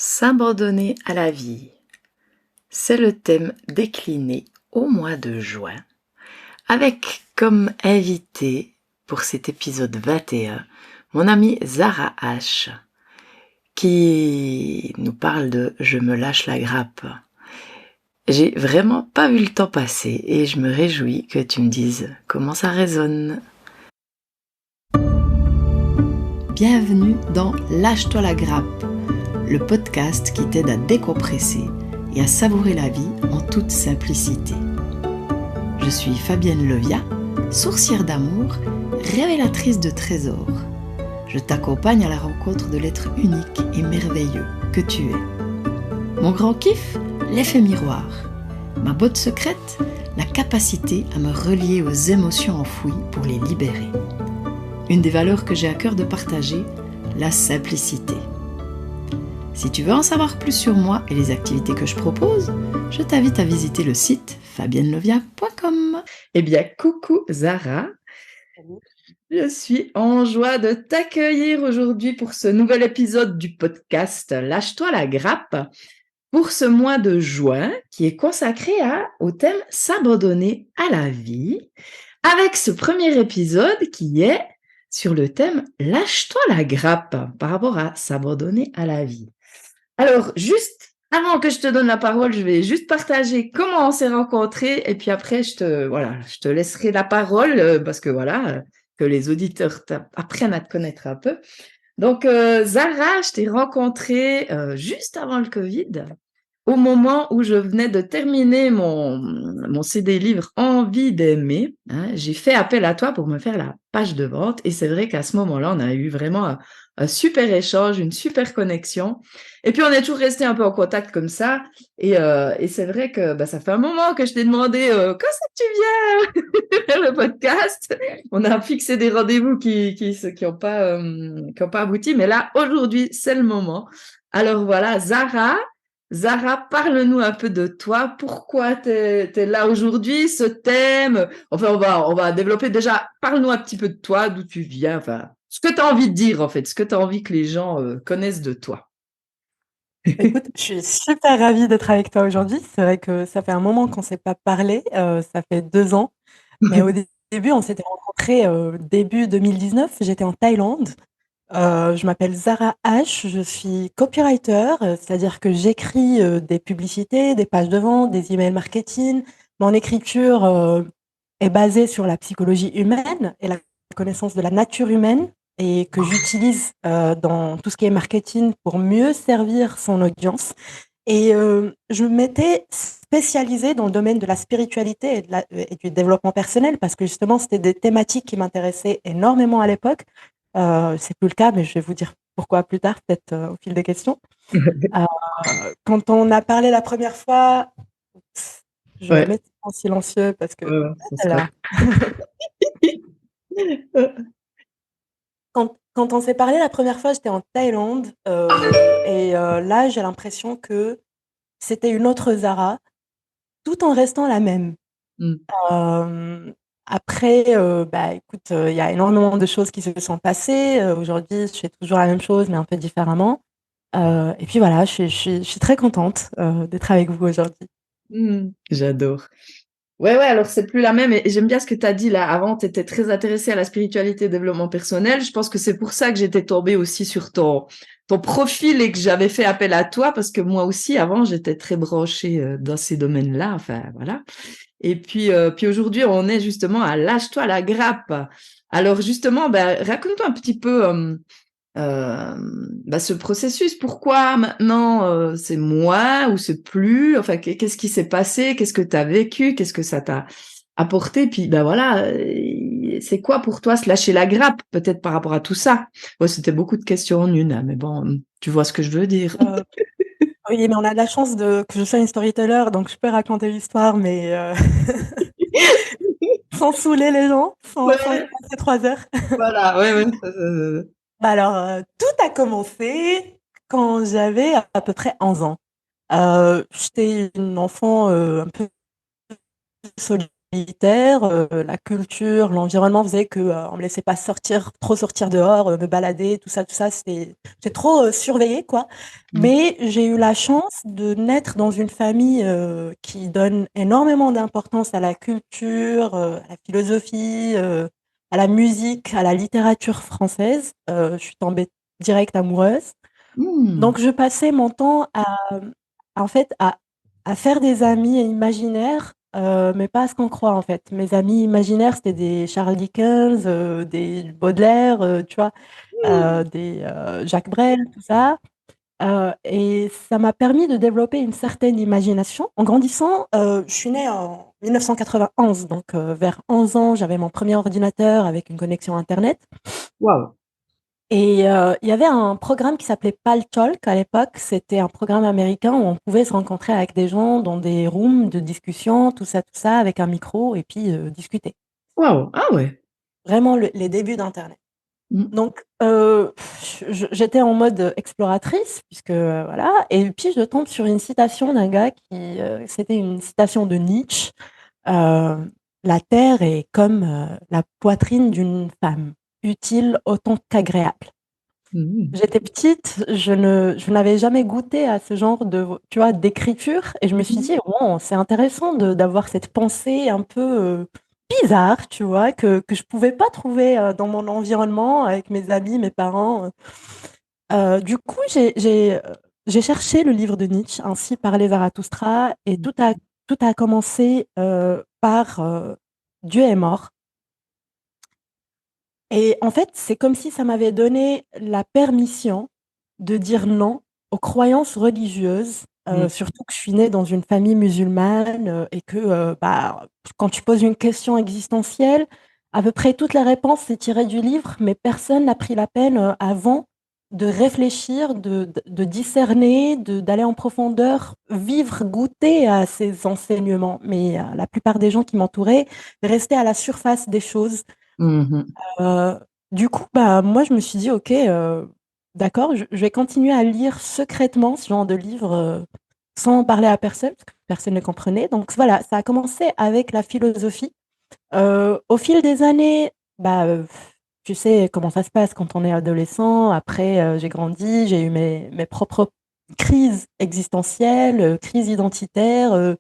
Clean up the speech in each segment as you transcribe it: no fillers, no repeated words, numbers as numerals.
S'abandonner à la vie, c'est le thème décliné au mois de juin, avec comme invité pour cet épisode 21 mon amie Zara H, qui nous parle de Je me lâche la grappe. J'ai vraiment pas vu le temps passer et je me réjouis que tu me dises comment ça résonne. Bienvenue dans Lâche-toi la grappe, le podcast qui t'aide à décompresser et à savourer la vie en toute simplicité. Je suis Fabienne Levia, sourcière d'amour, révélatrice de trésors. Je t'accompagne à la rencontre de l'être unique et merveilleux que tu es. Mon grand kiff, l'effet miroir. Ma botte secrète, la capacité à me relier aux émotions enfouies pour les libérer. Une des valeurs que j'ai à cœur de partager, la simplicité. Si tu veux en savoir plus sur moi et les activités que je propose, je t'invite à visiter le site fabiennelevia.com. Eh bien, coucou Zara. Je suis en joie de t'accueillir aujourd'hui pour ce nouvel épisode du podcast Lâche-toi la grappe pour ce mois de juin qui est consacré au thème S'abandonner à la vie, avec ce premier épisode qui est sur le thème Lâche-toi la grappe par rapport à s'abandonner à la vie. Alors, juste avant que je te donne la parole, je vais juste partager comment on s'est rencontrés et puis après, je te laisserai la parole parce que que les auditeurs apprennent à te connaître un peu. Donc, Zara, je t'ai rencontrée juste avant le Covid, au moment où je venais de terminer mon CD livre Envie d'aimer. J'ai fait appel à toi pour me faire la page de vente et c'est vrai qu'à ce moment-là, on a eu vraiment un super échange, une super connexion. Et puis, on est toujours resté un peu en contact comme ça. Et c'est vrai que ça fait un moment que je t'ai demandé quand ça tu viens faire le podcast. On a fixé des rendez-vous qui ont pas abouti. Mais là, aujourd'hui, c'est le moment. Alors voilà, Zara, parle-nous un peu de toi. Pourquoi tu es là aujourd'hui, ce thème? Enfin, on va développer déjà. Parle-nous un petit peu de toi, d'où tu viens, enfin, ce que tu as envie de dire, en fait, ce que tu as envie que les gens connaissent de toi. Écoute, je suis super ravie d'être avec toi aujourd'hui. C'est vrai que ça fait un moment qu'on ne s'est pas parlé, ça fait 2 ans, mais au début, on s'était rencontrés, début 2019. J'étais en Thaïlande. Je m'appelle Zara H, je suis copywriter, c'est-à-dire que j'écris, des publicités, des pages de vente, des emails marketing. Mon écriture, est basée sur la psychologie humaine et la connaissance de la nature humaine et que j'utilise, dans tout ce qui est marketing pour mieux servir son audience et je m'étais spécialisée dans le domaine de la spiritualité et du développement personnel parce que justement, c'était des thématiques qui m'intéressaient énormément à l'époque. C'est plus le cas, mais je vais vous dire pourquoi plus tard, peut-être, au fil des questions. Heu, Quand on a parlé la première fois, je vais Ouais, mettre en silencieux parce que ouais, ouais, ça se passe. là quand on s'est parlé la première fois, j'étais en Thaïlande, et là, j'ai l'impression que c'était une autre Zara, tout en restant la même. Mm. Hem, Après, écoute, il y a énormément de choses qui se sont passées. Aujourd'hui, je fais toujours la même chose, mais un peu différemment. Et puis voilà, je suis très contente, d'être avec vous aujourd'hui. J'adore. Ouais, ouais, alors c'est plus la même. Et j'aime bien ce que tu as dit là. Avant, tu étais très intéressée à la spiritualité et développement personnel. Je pense que c'est pour ça que j'étais tombée aussi sur ton profil et que j'avais fait appel à toi parce que moi aussi, avant, j'étais très branchée dans ces domaines-là. Enfin, voilà. Et puis aujourd'hui, on est justement à Lâche-toi la grappe. Alors justement, raconte-toi un petit peu ce processus. Pourquoi maintenant c'est moi ou c'est plus? Enfin, qu'est-ce qui s'est passé? Qu'est-ce que tu as vécu? Qu'est-ce que ça t'a apporté? Puis c'est quoi pour toi se lâcher la grappe, peut-être par rapport à tout ça? Ouais, c'était beaucoup de questions en une, hein, mais bon, tu vois ce que je veux dire. Heu, oui, mais on a de la chance que je sois une storyteller, donc je peux raconter l'histoire, mais sans saouler les gens, sans y Ouais, passer 3 heures. voilà, ouais, ouais. Alors, tout a commencé quand j'avais à peu près 11 ans. J'étais une enfant, un peu solitaire, militaire, la culture, l'environnement faisait que on me laissait pas trop sortir dehors, me balader, tout ça, c'était trop surveillé, quoi. Mm. Mais j'ai eu la chance de naître dans une famille qui donne énormément d'importance à la culture, à la philosophie, à la musique, à la littérature française. Je suis tombée direct amoureuse. Mm. Donc je passais mon temps en fait, à faire des amis imaginaires, mais pas à ce qu'on croit, en fait. Mes amis imaginaires, c'était des Charles Dickens, des Baudelaire, tu vois, des Jacques Brel, tout ça. Et ça m'a permis de développer une certaine imagination. En grandissant, je suis née en 1991, donc vers 11 ans, j'avais mon premier ordinateur avec une connexion Internet. Waouh. Et il y avait un programme qui s'appelait Paltalk à l'époque. C'était un programme américain où on pouvait se rencontrer avec des gens dans des rooms de discussion, tout ça, avec un micro et puis discuter. Waouh. Ah ouais. Vraiment les débuts d'Internet. Mm. Donc, j'étais en mode exploratrice, puisque voilà. Et puis, je tombe sur une citation d'un gars c'était une citation de Nietzsche. euh, La terre est comme la poitrine d'une femme, utile autant qu'agréable. Mm. J'étais petite, je n'avais jamais goûté à ce genre tu vois, d'écriture, et je me suis Mhm. dit, bon, c'est intéressant d'avoir cette pensée un peu bizarre, tu vois, que je pouvais pas trouver dans mon environnement, avec mes amis, mes parents. Du coup, j'ai cherché le livre de Nietzsche, Ainsi parlait Zarathustra, et tout a commencé par Dieu est mort. Et en fait, c'est comme si ça m'avait donné la permission de dire non aux croyances religieuses, Mm. surtout que je suis née dans une famille musulmane et que bah, quand tu poses une question existentielle, à peu près toute la réponse est tirée du livre, mais personne n'a pris la peine avant de réfléchir, de discerner, d'aller en profondeur, vivre, goûter à ces enseignements. Mais la plupart des gens qui m'entouraient restaient à la surface des choses. Mhm. Euh, du coup, bah, moi, je me suis dit, OK, d'accord, je vais continuer à lire secrètement ce genre de livre sans parler à personne, parce que personne ne comprenait. Donc voilà, ça a commencé avec la philosophie. Au fil des années, bah, tu sais comment ça se passe quand on est adolescent. Après, j'ai grandi, j'ai eu mes propres crises existentielles, crises identitaires.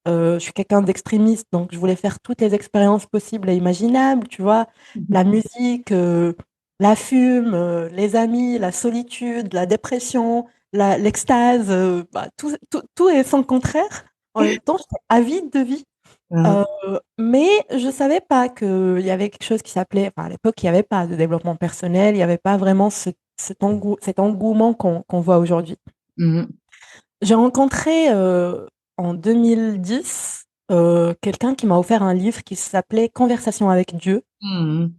Je suis quelqu'un d'extrémiste, donc je voulais faire toutes les expériences possibles et imaginables, tu vois. La musique, la fume, les amis, la solitude, la dépression, l'extase, bah, tout est sans contraire. En même temps, j'étais avide de vie. Ah. Euh, mais je savais pas qu'il y avait quelque chose qui s'appelait, enfin à l'époque, il n'y avait pas de développement personnel, il n'y avait pas vraiment cet engouement qu'on voit aujourd'hui. Mhm. J'ai rencontré en 2010 quelqu'un qui m'a offert un livre qui s'appelait Conversation avec Dieu. Mhm.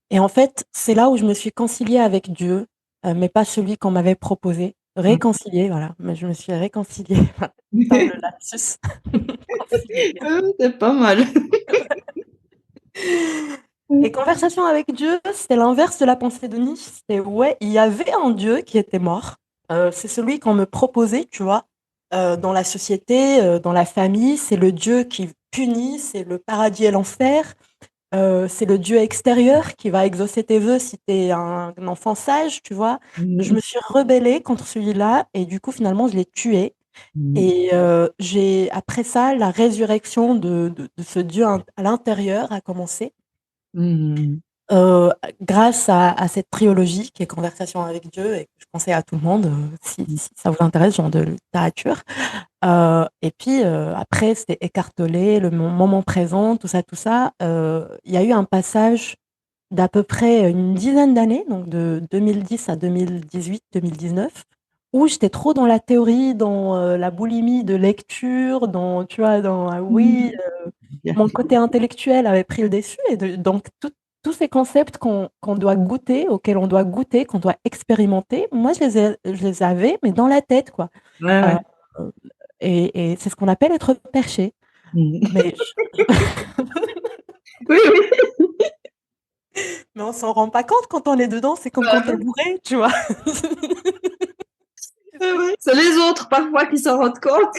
Et en fait, c'est là où je me suis conciliée avec Dieu, mais pas celui qu'on m'avait proposé. Réconciliée, voilà. Mais je me suis réconciliée. Putain, le lapsus. Conciliée. C'est pas mal. Et conversation avec Dieu, c'était l'inverse de la pensée de Nietzsche. C'était, ouais, il y avait un Dieu qui était mort. C'est celui qu'on me proposait, tu vois, dans la société, dans la famille. C'est le Dieu qui punit, c'est le paradis et l'enfer. C'est le Dieu extérieur qui va exaucer tes vœux si tu es un enfant sage, tu vois. Je Mhm. me suis rebellée contre celui-là et du coup, finalement, je l'ai tué. Mhm. Et après ça, la résurrection de ce Dieu à l'intérieur a commencé Mhm. euh, grâce à cette trilogie qui est Conversation avec Dieu et que je conseille à tout le monde si ça vous intéresse, ce genre de littérature. Et puis après, c'était écartelé, le moment présent, tout ça, tout ça. Il y a eu un passage d'à peu près une dizaine d'années, donc de 2010 à 2018, 2019, où j'étais trop dans la théorie, dans la boulimie de lecture, dans, tu vois, dans, oui, Bien. mon côté intellectuel avait pris le dessus, et donc tous ces concepts qu'on doit goûter, auxquels on doit goûter, qu'on doit expérimenter, moi je les avais, mais dans la tête, quoi. Ouais, Euh, ouais. et c'est ce qu'on appelle être perché. Mhm. Mais, Oui, oui. mais on s'en rend pas compte quand on est dedans, c'est comme quand t'es bourré, tu vois. Ouais, ouais. C'est les autres parfois qui s'en rendent compte.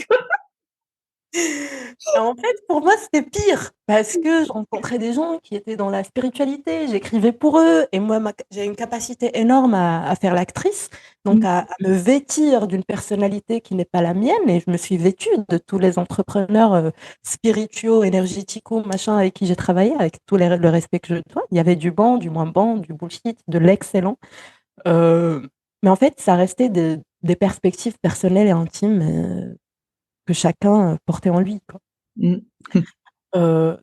En fait, pour moi, c'était pire parce que je rencontrais des gens qui étaient dans la spiritualité, j'écrivais pour eux et moi, j'ai une capacité énorme à faire l'actrice, donc Mm. à me vêtir d'une personnalité qui n'est pas la mienne et je me suis vêtue de tous les entrepreneurs spirituaux, énergéticaux, machin, avec qui j'ai travaillé, avec le respect que je dois. Il y avait du bon, du moins bon, du bullshit, de l'excellent. Euh, mais en fait, ça restait des perspectives personnelles et intimes que chacun portait en lui, quoi. Mm.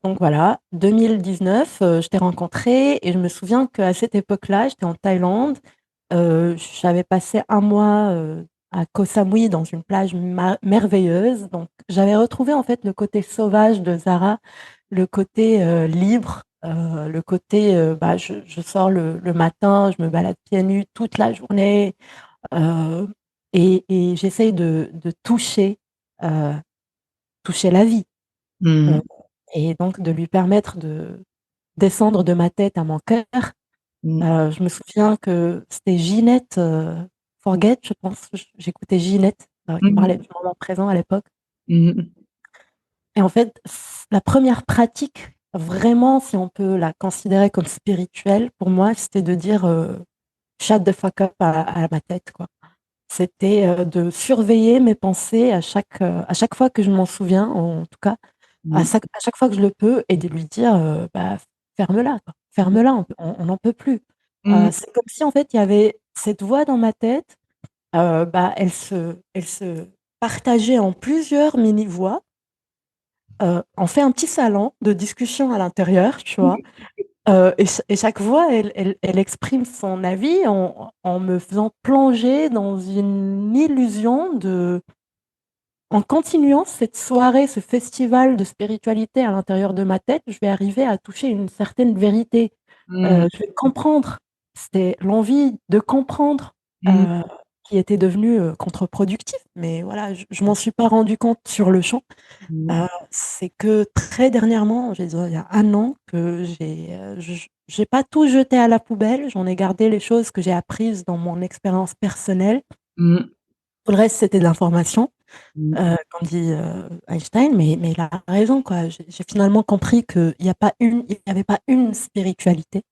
Donc voilà, 2019, je t'ai rencontré et je me souviens qu'à cette époque-là, j'étais en Thaïlande. J'avais passé un mois à Koh Samui dans une plage merveilleuse. Donc j'avais retrouvé en fait le côté sauvage de Zara, le côté libre, le côté bah, je sors le matin, je me balade pieds nus toute la journée euh, et j'essaye de euh, toucher la vie. Euh, Mm. et donc de lui permettre de descendre de ma tête à mon cœur. Mm. Je me souviens que c'était Ginette Forget, je pense. J'écoutais Ginette qui parlait Mm. du moment présent à l'époque. Mm. Et en fait, la première pratique, vraiment, si on peut la considérer comme spirituelle, pour moi, c'était de dire shut the fuck up à ma tête, quoi. C'était de surveiller mes pensées à chaque fois que je m'en souviens, en tout cas, Mm. à chaque fois que je le peux, et de lui dire bah, ferme-la, quoi. Ferme-la, on n'en peut plus. Mm. C'est comme si en fait il y avait cette voix dans ma tête, bah, elle se partageait en plusieurs mini-voix. On fait un petit salon de discussion à l'intérieur, tu vois. Et chaque voix, elle exprime son avis en me faisant plonger dans une illusion en continuant cette soirée, ce festival de spiritualité à l'intérieur de ma tête, je vais arriver à toucher une certaine vérité. Mm. Je vais comprendre. C'était l'envie de comprendre Mm. euh, qui était devenue contre-productif. Mais voilà, je m'en suis pas rendu compte sur le champ. Mm. C'est que très dernièrement, il y a un an, que j'ai pas tout jeté à la poubelle. J'en ai gardé les choses que j'ai apprises dans mon expérience personnelle. Mm. Tout le reste, c'était de l'information, Mm. comme dit Einstein, mais il a raison, quoi. J'ai finalement compris il y avait pas une spiritualité.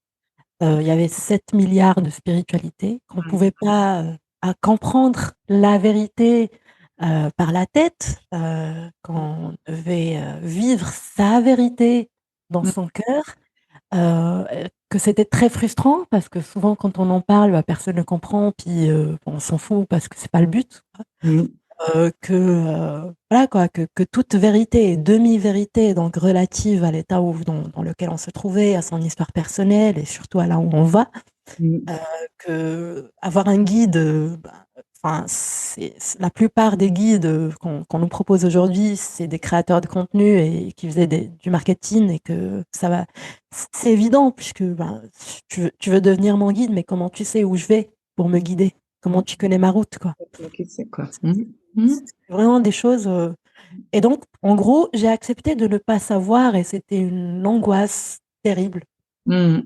Il y avait 7 milliards de spiritualités, qu'on pouvait pas à comprendre la vérité par la tête, qu'on devait vivre sa vérité dans Mm. son cœur, que c'était très frustrant parce que souvent quand on en parle, bah, personne ne comprend, puis bon, on s'en fout parce que c'est pas le but. Mm. Voilà quoi, que toute vérité est demi-vérité, donc relative à l'état dans lequel on se trouvait, à son histoire personnelle et surtout à là où on va. Mm. Que avoir un guide, bah, enfin, la plupart des guides qu'on nous propose aujourd'hui, c'est des créateurs de contenu et qui faisaient du marketing et que ça va, c'est évident puisque ben, tu veux devenir mon guide, mais comment tu sais où je vais pour me guider? Comment tu connais ma route, quoi? Ok, c'est quoi? Mm. Mm. C'est vraiment des choses. Et donc, en gros, j'ai accepté de ne pas savoir et c'était une angoisse terrible. Mm.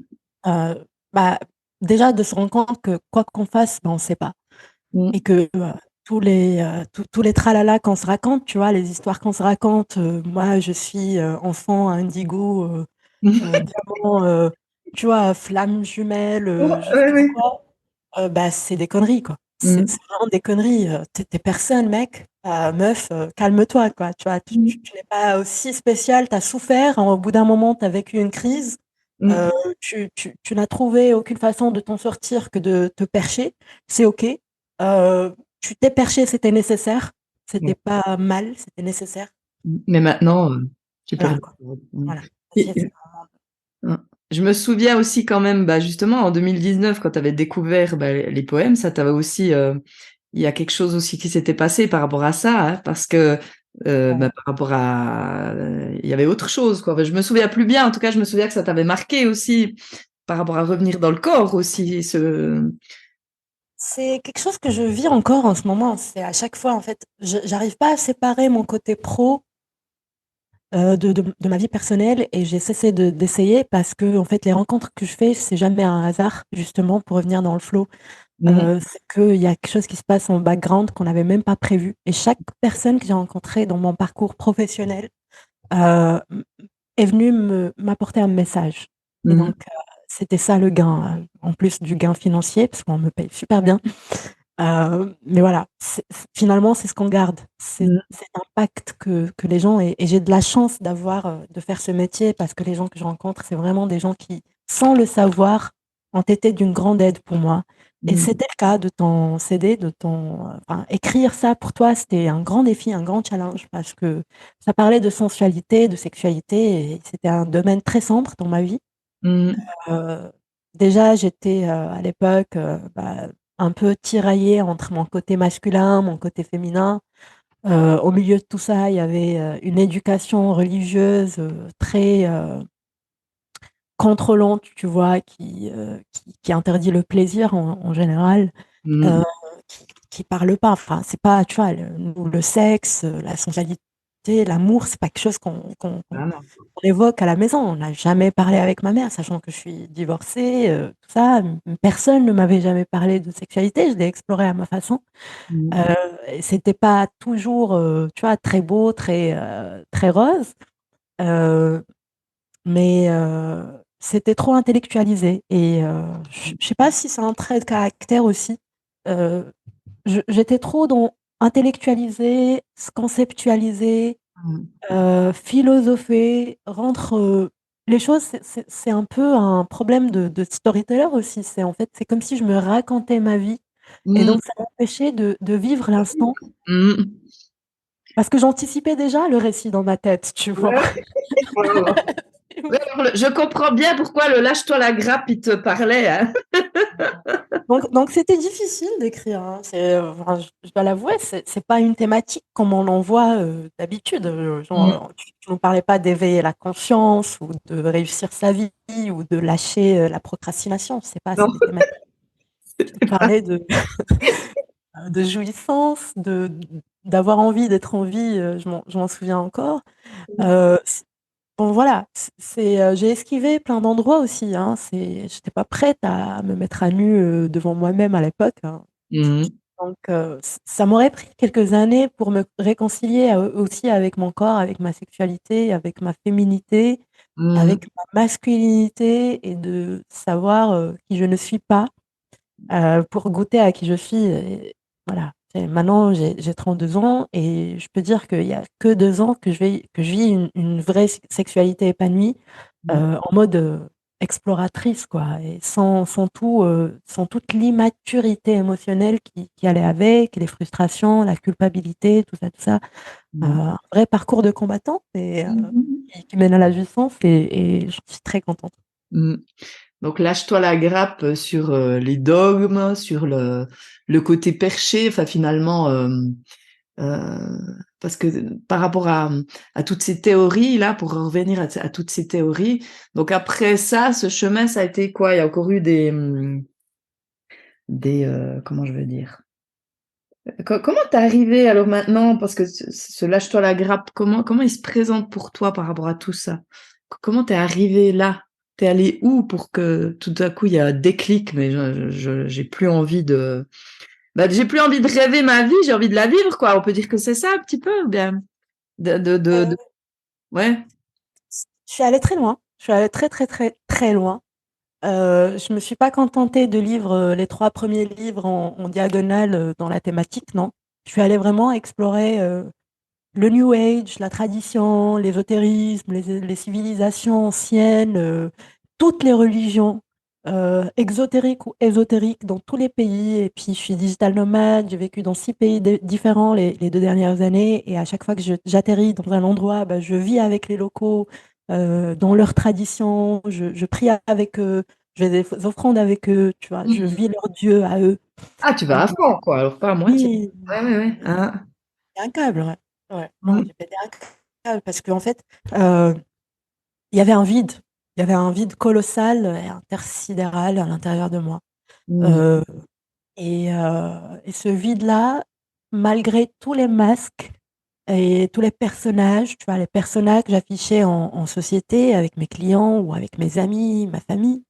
Euh, bah, déjà, de se rendre compte que quoi qu'on fasse, ben, on ne sait pas. Et Mm. que tous les tralala qu'on se raconte, tu vois, les histoires qu'on se raconte, moi, je suis enfant indigo, Mm. diamant, tu vois, flamme jumelle, Ouais, je sais ouais, pas ouais. quoi. Bah, c'est des conneries, quoi. Mm. C'est vraiment des conneries. T'es personne, mec. Meuf, calme-toi, quoi. Tu vois, Mm. tu n'es pas aussi spécial. T'as souffert. Au bout d'un moment, t'as vécu une crise. Mm. Euh, tu n'as trouvé aucune façon de t'en sortir que de te percher. C'est OK. Tu t'es perché, c'était nécessaire. Ouais. C'était pas mal, c'était nécessaire. Mais maintenant, tu peux Voilà, revenir. quoi. Mm. Voilà. Et, mm. Je me souviens aussi quand même, bah, justement, en 2019, quand tu avais découvert bah, les poèmes, ça t'avait aussi, il y a quelque chose aussi qui s'était passé par rapport à ça, hein, parce que bah, par rapport à, il y avait autre chose, quoi. Enfin, je me souviens plus bien. En tout cas, je me souviens que ça t'avait marqué aussi par rapport à revenir dans le corps aussi. C'est quelque chose que je vis encore en ce moment. C'est à chaque fois, en fait, j'arrive pas à séparer mon côté pro de ma vie personnelle et j'ai cessé d'essayer parce que, en fait, les rencontres que je fais, c'est jamais un hasard, justement, pour revenir dans le flow. c'est qu'il y a quelque chose qui se passe en background qu'on n'avait même pas prévu. Et chaque personne que j'ai rencontrée dans mon parcours professionnel euh, est venue m'apporter un message. Et mm, donc, c'était ça le gain, en plus du gain financier, parce qu'on me paye super bien. Mais voilà, finalement, c'est ce qu'on garde. mm, C'est l'impact que les gens, et j'ai de la chance de faire ce métier parce que les gens que je rencontre, c'est vraiment des gens qui, sans le savoir, ont été d'une grande aide pour moi. Et mm, c'était le cas de ton CD, enfin, écrire ça pour toi, c'était un grand défi, un grand challenge parce que ça parlait de sensualité, de sexualité et c'était un domaine très sombre dans ma vie. mm, Euh, Déjà, j'étais à l'époque un peu tiraillée entre mon côté masculin, mon côté féminin. Au milieu de tout ça, il y avait une éducation religieuse très contrôlante, tu vois, qui interdit le plaisir en général, euh, mm. qui parle pas. Enfin, c'est pas, tu vois, le sexe, la sensualité, l'amour, c'est pas quelque chose Ah non. on évoque à la maison. On n'a jamais parlé avec ma mère, sachant que je suis divorcée, tout ça. Personne ne m'avait jamais parlé de sexualité. Je l'ai exploré à ma façon. Mm, Euh, et c'était pas toujours, tu vois, très beau, très rose. Euh, mais c'était trop intellectualisé. Et je sais pas si c'est un trait de caractère aussi. Euh, J'étais trop dans intellectualiser, se conceptualiser, mm, philosopher, rendre les choses, c'est un peu un problème de storyteller aussi. C'est en fait, c'est comme si je me racontais ma vie. Et mm, donc, ça m'empêchait de vivre l'instant mm. parce que j'anticipais déjà le récit dans ma tête, tu vois. Ouais, ouais, ouais. Ouais, alors, je comprends bien pourquoi le lâche-toi la grappe, il te parlait, hein. Donc c'était difficile d'écrire, hein. Enfin, je dois l'avouer, c'est pas une thématique comme on en voit d'habitude. Mm. Genre, tu ne parlais pas d'éveiller la conscience ou de réussir sa vie ou de lâcher la procrastination. C'est Non, des thématiques. Tu c'était pas. parlais de jouissance, d'avoir envie d'être en vie. Je m'en souviens encore. Euh, c'est- bon voilà, j'ai esquivé plein d'endroits aussi, hein. J'étais pas prête à me mettre à nu devant moi-même à l'époque, hein. Mm, Donc, ça m'aurait pris quelques années pour me réconcilier aussi avec mon corps, avec ma sexualité, avec ma féminité, mm, avec ma masculinité et de savoir qui je ne suis pas pour goûter à qui je suis. Et voilà. Maintenant, j'ai 32 ans et je peux dire qu'il n'y a que 2 ans que je vis une vraie sexualité épanouie mm, en mode exploratrice, quoi, et sans toute l'immaturité émotionnelle qui allait avec, les frustrations, la culpabilité, tout ça, tout ça. mm, Un vrai parcours de combattant mm, qui mène à la jouissance et je suis très contente. mm. Donc lâche-toi la grappe sur les dogmes, sur le côté perché, enfin finalement, euh, parce que par rapport à toutes ces théories là, pour revenir à toutes ces théories, donc après ça, ce chemin, ça a été quoi? Il y a encore eu des comment je veux dire? Comment t'es arrivé alors maintenant? Parce que ce lâche-toi la grappe, comment il se présente pour toi par rapport à tout ça? Comment t'es arrivé là? T'es allé où pour que tout à coup il y a un déclic, mais j'ai plus envie j'ai plus envie de rêver ma vie, j'ai envie de la vivre, quoi. On peut dire que c'est ça un petit peu, ou bien ouais. Je suis allée très loin. Je suis allée très, très, très, très loin. Je me suis pas contentée de lire les 3 premiers livres en diagonale dans la thématique, non. Je suis allée vraiment explorer le New Age, la tradition, l'ésotérisme, les civilisations anciennes, toutes les religions, exotériques ou ésotériques dans tous les pays. Et puis, je suis digital nomade, j'ai vécu dans 6 pays différents les 2 dernières années. Et à chaque fois que j'atterris dans un endroit, bah, je vis avec les locaux, dans leurs traditions, je prie avec eux, je fais des offrandes avec eux, tu vois, je vis leur Dieu à eux. Ah, tu vas Euh, à fond, quoi, alors pas à moitié. oui, Ouais, ouais, ouais. Ah. un câble, ouais. Ouais, ouais, Mm, j'ai pété un câble parce qu'en fait, euh, il y avait un vide. Il y avait un vide colossal et intersidéral à l'intérieur de moi. mm, Euh, et ce vide-là, malgré tous les masques et tous les personnages, tu vois, les personnages que j'affichais en société avec mes clients ou avec mes amis, ma famille,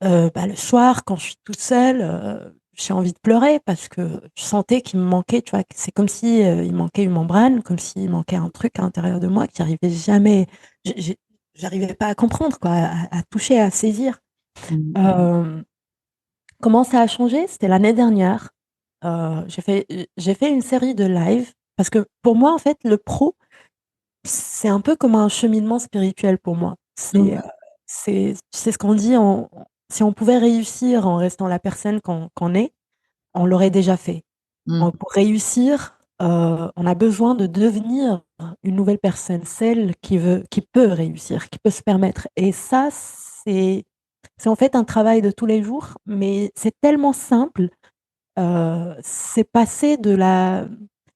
bah, le soir, quand je suis toute seule, j'ai envie de pleurer parce que je sentais qu'il me manquait, tu vois? C'est comme si, il manquait une membrane, comme s'il manquait un truc à l'intérieur de moi qui arrivait jamais j'arrivais pas à comprendre quoi, à toucher, à saisir. Mmh. Hem, Comment ça a changé? C'était l'année dernière. J'ai fait une série de lives parce que pour moi, en fait, le pro, c'est un peu comme un cheminement spirituel pour moi. Mmh. C'est ce qu'on dit en si on pouvait réussir en restant la personne qu'on est, on l'aurait déjà fait. Mmh. Pour réussir, on a besoin de devenir une nouvelle personne, celle qui peut réussir, qui peut se permettre et ça, c'est en fait un travail de tous les jours, mais c'est tellement simple, c'est passer de la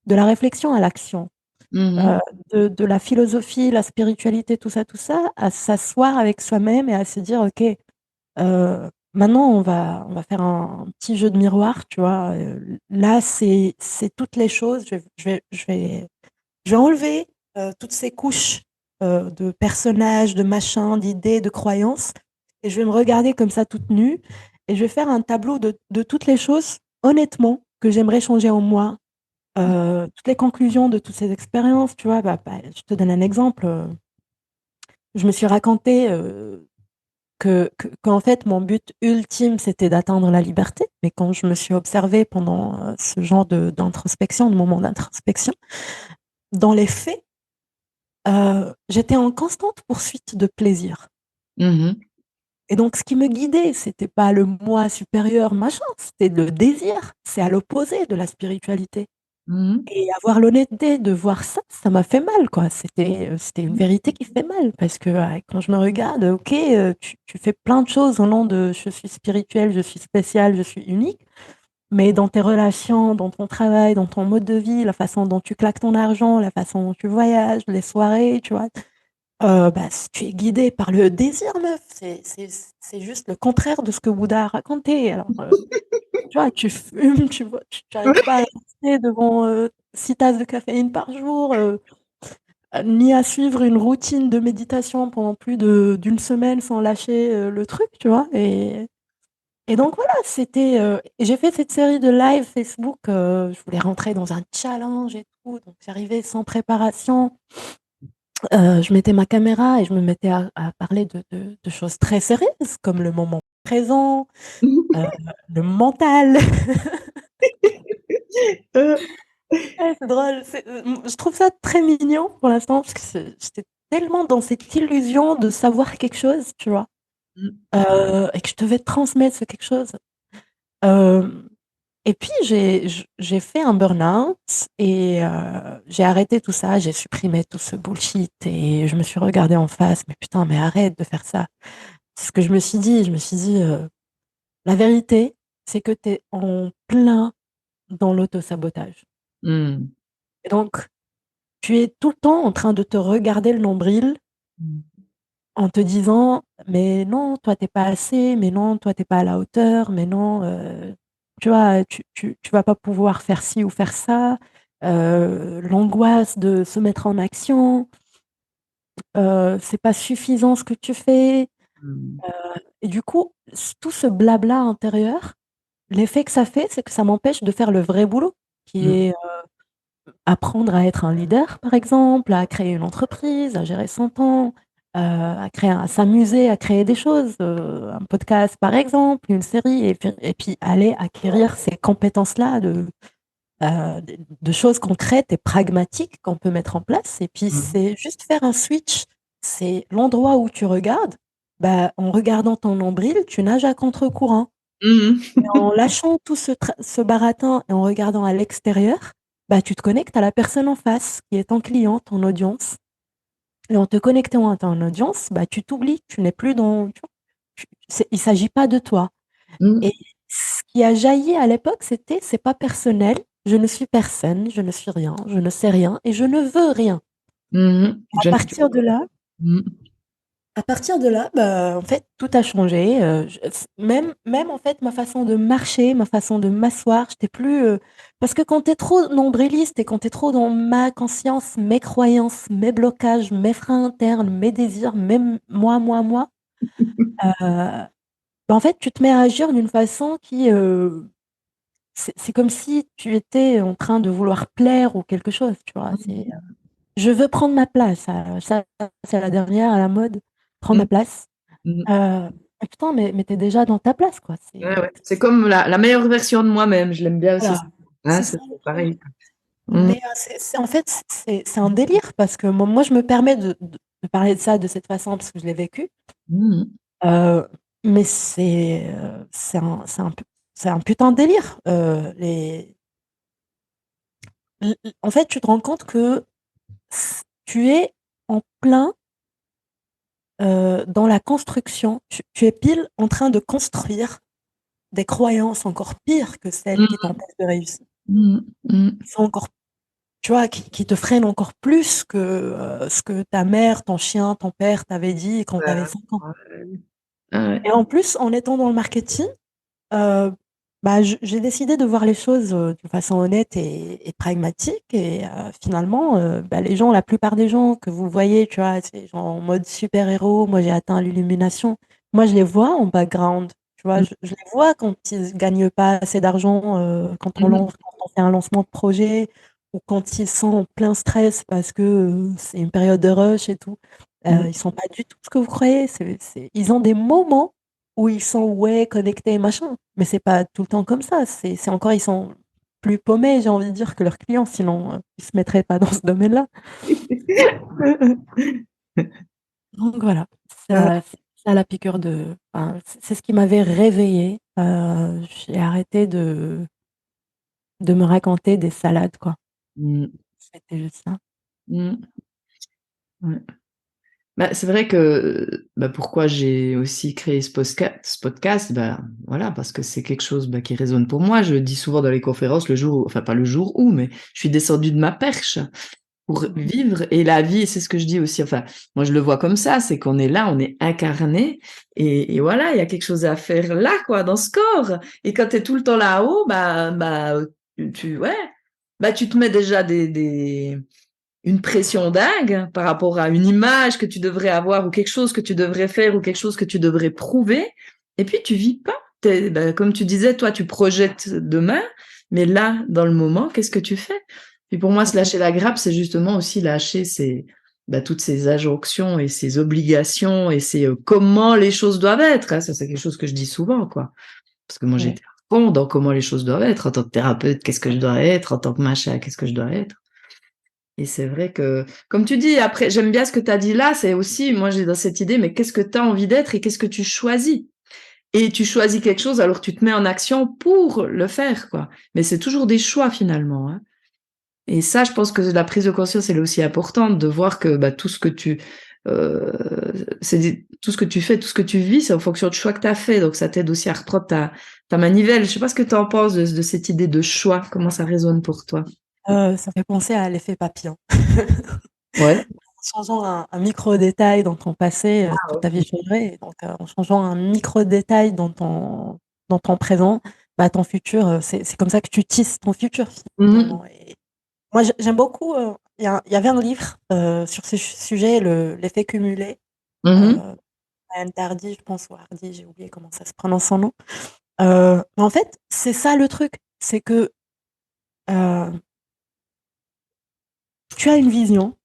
réflexion à l'action, Mmh heu, mh. de la philosophie, la spiritualité, tout ça, à s'asseoir avec soi-même et à se dire: «OK, maintenant on va faire un petit jeu de miroir», tu vois? Là, c'est toutes les choses, je vais enlever, toutes ces couches, de personnages, de machins, d'idées, de croyances et je vais me regarder comme ça toute nue et je vais faire un tableau de toutes les choses, honnêtement, que j'aimerais changer en moi. Toutes les conclusions de toutes ces expériences, tu vois? Je te donne un exemple, je me suis raconté, qu'en fait mon but ultime c'était d'atteindre la liberté, mais quand je me suis observée pendant, ce genre d'introspection, de moment d'introspection, dans les faits, j'étais en constante poursuite de plaisir Mmh mh. et donc ce qui me guidait, c'était pas le moi supérieur machin, c'était le désir. C'est à l'opposé de la spiritualité Mmh et avoir l'honnêteté de voir ça, ça m'a fait mal quoi. C'était une vérité qui fait mal parce que, quand je me regarde, OK, tu fais plein de choses au nom de: «Je suis spirituel, je suis spécial, je suis unique», mais dans tes relations, dans ton travail, dans ton mode de vie, la façon dont tu claques ton argent, la façon dont tu voyages, les soirées, tu vois? Si tu es guidé par le désir meuf, c'est juste le contraire de ce que Bouddha a raconté. Alors, tu vois, tu fumes, tu vois, tu arrives pas à résister devant, 6 tasses de caféine par jour, ni à suivre une routine de méditation pendant plus d'une semaine sans lâcher, le truc, tu vois? Et donc voilà, j'ai fait cette série de live Facebook, je voulais rentrer dans un challenge et tout, donc j'arrivais sans préparation. Je mettais ma caméra et je me mettais à parler de choses très sérieuses comme le moment présent, heu, le mental. Ouais, c'est drôle, je trouve ça très mignon pour l'instant parce que j'étais tellement dans cette illusion de savoir quelque chose, tu vois? Mmh. Et que je devais transmettre ce quelque chose. Hem Et puis j'ai fait un burn-out et j'ai arrêté tout ça, j'ai supprimé tout ce bullshit et je me suis regardée en face: «Mais putain, mais arrête de faire ça». C'est ce que je me suis dit, «La vérité, c'est que tu es en plein dans l'auto-sabotage Mmh. et donc tu es tout le temps en train de te regarder le nombril Mmh. en te disant: «Mais non, toi tu es pas assez, mais non, toi tu es pas à la hauteur, mais non, tu vois, tu vas pas pouvoir faire ci ou faire ça». L'angoisse de se mettre en action, c'est pas suffisant ce que tu fais Mmh. et du coup, tout ce blabla intérieur, l'effet que ça fait, c'est que ça m'empêche de faire le vrai boulot qui Mmh. est, apprendre à être un leader, par exemple, à créer une entreprise, à gérer son temps, à s'amuser, à créer des choses, un podcast, par exemple, une série et puis aller acquérir ces compétences-là de choses concrètes et pragmatiques qu'on peut mettre en place et puis Mmh. c'est juste faire un switch. C'est l'endroit où tu regardes, en regardant ton nombril, tu nages à contre-courant. Mmh mh. En lâchant tout ce baratin et en regardant à l'extérieur, tu te connectes à la personne en face qui est ton client, ton audience et en te connectant à ton audience, tu t'oublies, tu n'es plus dans tu vois? Il s'agit pas de toi Mmh. et ce qui a jailli à l'époque, c'était: «C'est pas personnel, je ne suis personne, je ne suis rien, je ne sais rien et je ne veux rien». Mmh mh. À Je n'ai partir de là Mmh. À partir de là, en fait, tout a changé, je s même en fait ma façon de marcher, ma façon de m'asseoir, j'étais plus, parce que quand tu es trop nombriliste et quand tu es trop dans ma conscience, mes croyances, mes blocages, mes freins internes, mes désirs, même moi, en fait, tu te mets à agir d'une façon qui, c'est comme si tu étais en train de vouloir plaire ou quelque chose, tu vois. Je veux prendre ma place. Ça, c'est la dernière à la mode. Prendre Mm, ma place. mm. Mais putain, mais t'es déjà dans ta place, quoi. Ouais, ouais. C'est comme la meilleure version de moi-même, je l'aime bien aussi. Voilà. Hein, C'est ça c'est le truc. pareil. Mm, Mais en fait, c'est un délire parce que moi, je me permets de parler de ça de cette façon parce que je l'ai vécu. mm, Euh, mais c'est un putain de délire. En fait, tu te rends compte que tu es en plein dans la construction. Tu es pile en train de construire des croyances encore pires que celles qui mm, t'empêchent de réussir. mm, mm. Qui sont encore, tu vois, qui te freinent encore plus que ce que ta mère, ton chien, ton père t'avaient dit quand tu avais Ouais, 5 ans. ouais. Ah ouais. Et en plus, en étant dans le marketing, euh, bah, j'ai décidé de voir les choses de façon honnête et pragmatique. Et finalement, bah, les gens, la plupart des gens que vous voyez, tu vois, c'est genre en mode super-héros, moi j'ai atteint l'illumination. Moi, je les vois en background. Tu vois, Mm, je les vois quand ils gagnent pas assez d'argent, mm, quand on fait un lancement de projet, ou quand ils sont en plein stress parce que c'est une période de rush et tout. mm. Ils sont pas du tout ce que vous croyez. Ils ont des moments où ils sont ouais connectés machin, mais c'est pas tout le temps comme ça. C'est encore ils sont plus paumés, j'ai envie de dire, que leurs clients, sinon ils se mettraient pas dans ce domaine-là. Donc voilà, Ah, c'est ça la piqûre de. Enfin, c'est ce qui m'avait réveillée. J'ai arrêté de me raconter des salades, quoi. mm, C'était juste ça. mm. Ouais. Bah, c'est vrai que bah, pourquoi j'ai aussi créé ce podcast, bah, voilà, parce que c'est quelque chose bah, qui résonne pour moi. Je le dis souvent dans les conférences, le jour où, enfin pas le jour où, mais je suis descendue de ma perche pour Mhm. vivre. Et la vie, c'est ce que je dis aussi, enfin, moi je le vois comme ça, c'est qu'on est là, on est incarné, et voilà, il y a quelque chose à faire là, quoi, dans ce corps. Et quand tu es tout le temps là-haut, ouais, bah, tu te mets déjà une pression dingue par rapport à une image que tu devrais avoir ou quelque chose que tu devrais faire ou quelque chose que tu devrais prouver. Et puis tu vis pas. Ben, comme tu disais, toi, tu projettes demain, mais là, dans le moment, qu'est-ce que tu fais? Puis pour moi, se lâcher la grappe, c'est justement aussi lâcher toutes ces injonctions et ces obligations et ces comment les choses doivent être. Hein. Ça, c'est quelque chose que je dis souvent, quoi. Parce que moi, Ouais. j'étais à fond dans comment les choses doivent être. En tant que thérapeute, qu'est-ce que je dois être? En tant que machin, qu'est-ce que je dois être? Et c'est vrai que, comme tu dis, après, j'aime bien ce que tu as dit là, c'est aussi, moi j'ai dans cette idée, mais qu'est-ce que tu as envie d'être et qu'est-ce que tu choisis? Et tu choisis quelque chose, alors tu te mets en action pour le faire, quoi. Mais c'est toujours des choix finalement, hein. Et ça, je pense que la prise de conscience, elle est aussi importante de voir que bah, euh, tout ce que tu fais, tout ce que tu vis, c'est en fonction de choix que tu as fait. Donc ça t'aide aussi à reprendre ta manivelle. Je sais pas ce que tu en penses de cette idée de choix, comment ça résonne pour toi? Ça fait penser à l'effet papillon. Ouais. En changeant un micro-détail dans ton passé, toute ta vie changerait. Et donc, en changeant un micro-détail dans ton présent, bah, ton futur, c'est comme ça que tu tisses ton futur Mhm. finalement. Et moi, j'aime beaucoup. Il y avait un livre sur ce sujet, l'effet cumulé. Mhm. Euh, Ryan Tardy, je pense, ou Hardy, j'ai oublié comment ça se prononce son nom. Mais en fait, c'est ça le truc, c'est que euh, tu as une vision.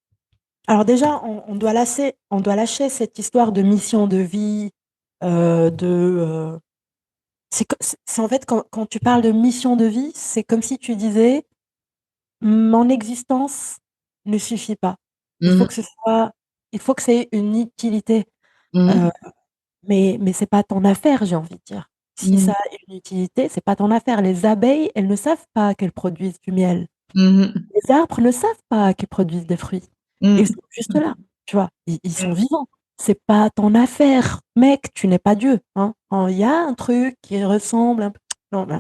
Alors déjà, on doit lâcher cette histoire de mission de vie, de... c'est en fait, quand tu parles de mission de vie, c'est comme si tu disais, mon existence ne suffit pas. Il faut Mhm. que ce soit, il faut que ça ait une utilité. Euh, Mhm. mais c'est pas ton affaire, j'ai envie de dire. Si ça Mhm. a une utilité, c'est pas ton affaire. Les abeilles, elles ne savent pas qu'elles produisent du miel. Mhm. Les arbres ne savent pas qu'ils produisent des fruits. Ils Mhm. sont juste là, tu vois. Ils sont vivants. C'est pas ton affaire. Mec, tu n'es pas Dieu, hein. Il y a un truc qui ressemble un peu. Non, mais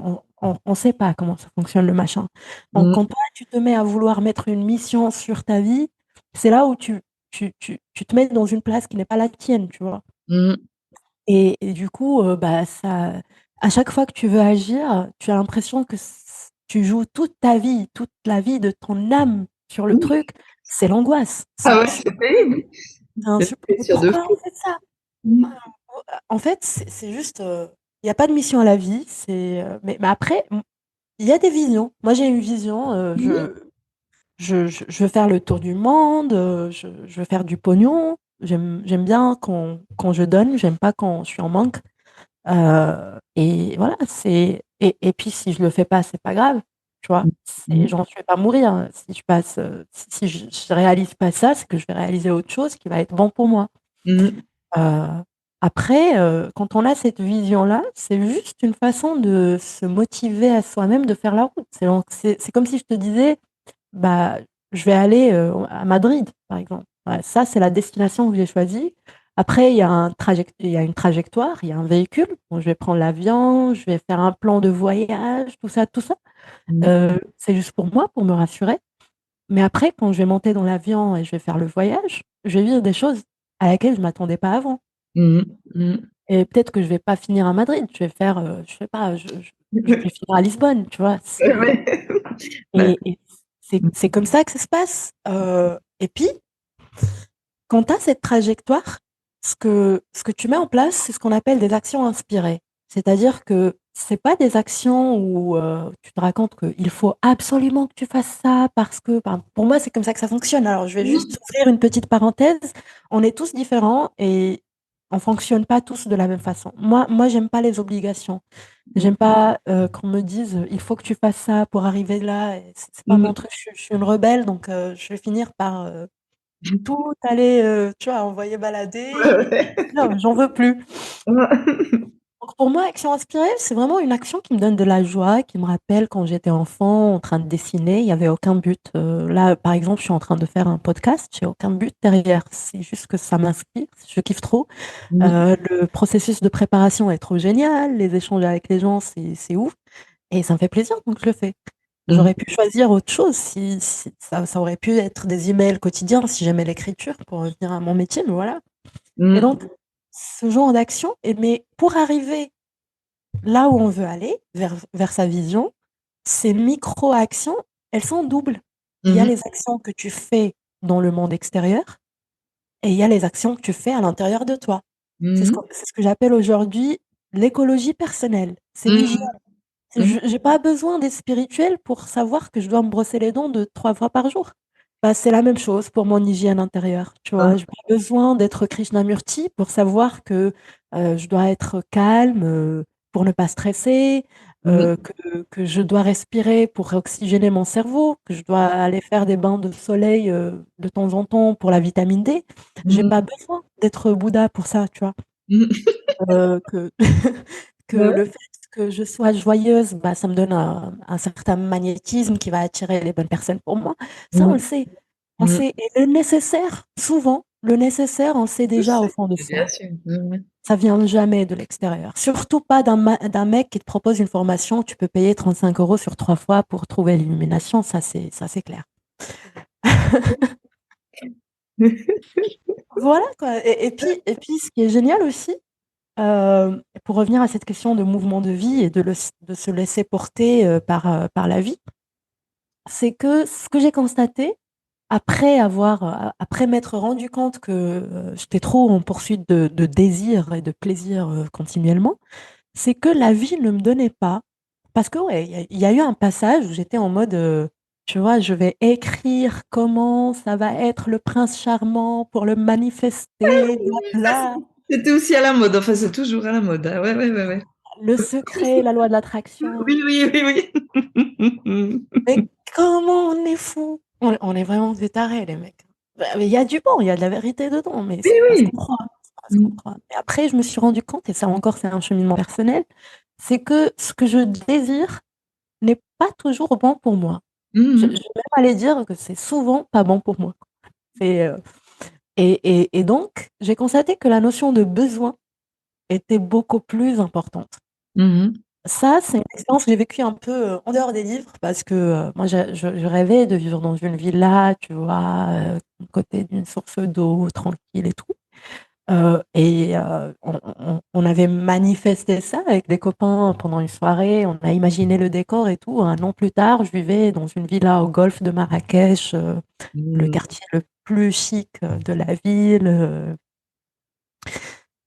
on sait pas comment ça fonctionne le machin. Donc, Mhm. quand toi, tu te mets à vouloir mettre une mission sur ta vie, c'est là où tu te mets dans une place qui n'est pas la tienne, tu vois. Mhm. Et du coup, bah, ça, à chaque fois que tu veux agir, tu as l'impression que tu joues toute ta vie, toute la vie de ton âme sur le Mhm. truc. C'est l'angoisse. Ah ouais, c'est terrible. C'est une Mais pression de pourquoi on fou. fait ça? Mhm. En fait, c'est juste, il n'y a pas de mission à la vie. Mais après, il y a des visions. Moi, j'ai une vision, Mhm. je veux faire le tour du monde, je veux faire du pognon. J'aime bien quand je donne, j'aime pas quand je suis en manque. Et voilà, et puis si je le fais pas, c'est pas grave, tu vois. Mhm. J'en suis pas mourir. Si je passe, si je réalise pas ça, c'est que je vais réaliser autre chose qui va être bon pour moi. Mhm. Euh, Après, quand on a cette vision-là, c'est juste une façon de se motiver à soi-même de faire la route. C'est comme si je te disais, bah, je vais aller à Madrid, par exemple. Ouais, ça, c'est la destination que j'ai choisie. Après, il y a une trajectoire, il y a un véhicule. Bon, je vais prendre l'avion, je vais faire un plan de voyage, tout ça, tout ça. Mhm. C'est juste pour moi, pour me rassurer. Mais après, quand je vais monter dans l'avion et je vais faire le voyage, je vais vivre des choses à laquelle je ne m'attendais pas avant. Mhm. Mhm. Et peut-être que je vais pas finir à Madrid, je vais faire, je sais pas, je vais finir à Lisbonne, tu vois. Ouais. Bah, Et c'est comme ça que ça se passe. Et puis, quand tu as cette trajectoire, ce que tu mets en place, c'est ce qu'on appelle des actions inspirées. C'est-à-dire que c'est pas des actions où tu te racontes qu'il faut absolument que tu fasses ça parce que, enfin, pour moi, c'est comme ça que ça fonctionne. Alors, je vais juste ouvrir une petite parenthèse. On est tous différents et on fonctionne pas tous de la même façon. Moi, j'aime pas les obligations. J'aime pas qu'on me dise il faut que tu fasses ça pour arriver là. Et c'est pas mon Mhm. truc. Je suis une rebelle, donc je vais finir par tout aller, tu vois, envoyer balader. Et Ouais. non, j'en veux plus. Ouais. Donc pour moi, action inspirée, c'est vraiment une action qui me donne de la joie, qui me rappelle quand j'étais enfant en train de dessiner, il n'y avait aucun but. Là, par exemple, je suis en train de faire un podcast, j'ai aucun but derrière. C'est juste que ça m'inspire, je kiffe trop. Mhm. Le processus de préparation est trop génial, les échanges avec les gens, c'est ouf. Et ça me fait plaisir, donc je le fais. J'aurais pu choisir autre chose, si ça aurait pu être des emails quotidiens si j'aimais l'écriture pour revenir à mon métier, mais voilà. Et Mhm. donc, ce genre d'action, mais pour arriver là où on veut aller, vers sa vision, ces micro-actions, elles sont doubles. Il y a Mhm. les actions que tu fais dans le monde extérieur et il y a les actions que tu fais à l'intérieur de toi. Mhm. C'est ce que j'appelle aujourd'hui l'écologie personnelle. C'est l'hygiène. Mhm. Je j'ai pas besoin d'être spirituelle pour savoir que je dois me brosser les dents 3 fois par jour. Bah, c'est la même chose pour mon hygiène intérieure, tu vois? J'ai pas besoin d'être Krishnamurti pour savoir que, je dois être calme, pour ne pas stresser, Mhm. que je dois respirer pour oxygéner mon cerveau, que je dois aller faire des bains de soleil, de temps en temps pour la vitamine D. J'ai Mhm. pas besoin d'être Bouddha pour ça, tu vois? Mhm. Que que Ouais. le fait que je sois joyeuse, bah, ça me donne un certain magnétisme qui va attirer les bonnes personnes pour moi. Ça, on le Mhm. sait. On Mhm. sait. Et le nécessaire, souvent, le nécessaire, on le sait Je déjà au sais, fond de bien soi. sûr. Mhm. Ça vient jamais de l'extérieur. Surtout pas d'un mec qui te propose une formation, tu peux payer 35 euros sur 3 fois pour trouver l'illumination, ça c'est clair. Voilà quoi. Et puis, ce qui est génial aussi, pour revenir à cette question de mouvement de vie et de se laisser porter par la vie, c'est que ce que j'ai constaté, après m'être rendu compte que j'étais trop en poursuite de désir et de plaisir continuellement, c'est que la vie ne me donnait pas. Parce que, ouais, il y a eu un passage où j'étais en mode, tu vois, je vais écrire comment ça va être le prince charmant pour le manifester, Ça, blabla. c'était aussi à la mode. Enfin, c'est toujours à la mode, hein. Ouais, ouais, ouais, ouais. Le secret, la loi de l'attraction. Oui, oui, oui, oui. Mais comment on est fou? On est vraiment des tarés, les mecs. Bah, mais il y a du bon, il y a de la vérité dedans, mais Oui, c'est pas ce oui. qu'on croit. C'est pas ce qu'on Mhm. croit. Et après, je me suis rendu compte, et ça encore, c'est un cheminement personnel, c'est que ce que je désire n'est pas toujours bon pour moi. Je vais Mhm. même aller dire que c'est souvent pas bon pour moi. C'est, et donc, j'ai constaté que la notion de besoin était beaucoup plus importante. Mhm. Ça, c'est une expérience que j'ai vécue un peu en dehors des livres parce que moi, je rêvais de vivre dans une villa, tu vois, à côté d'une source d'eau, tranquille et tout. On avait manifesté ça avec des copains pendant une soirée. On a imaginé le décor et tout. Un an plus tard, je vivais dans une villa au golfe de Marrakech, le Mhm. quartier le plus chic de la ville.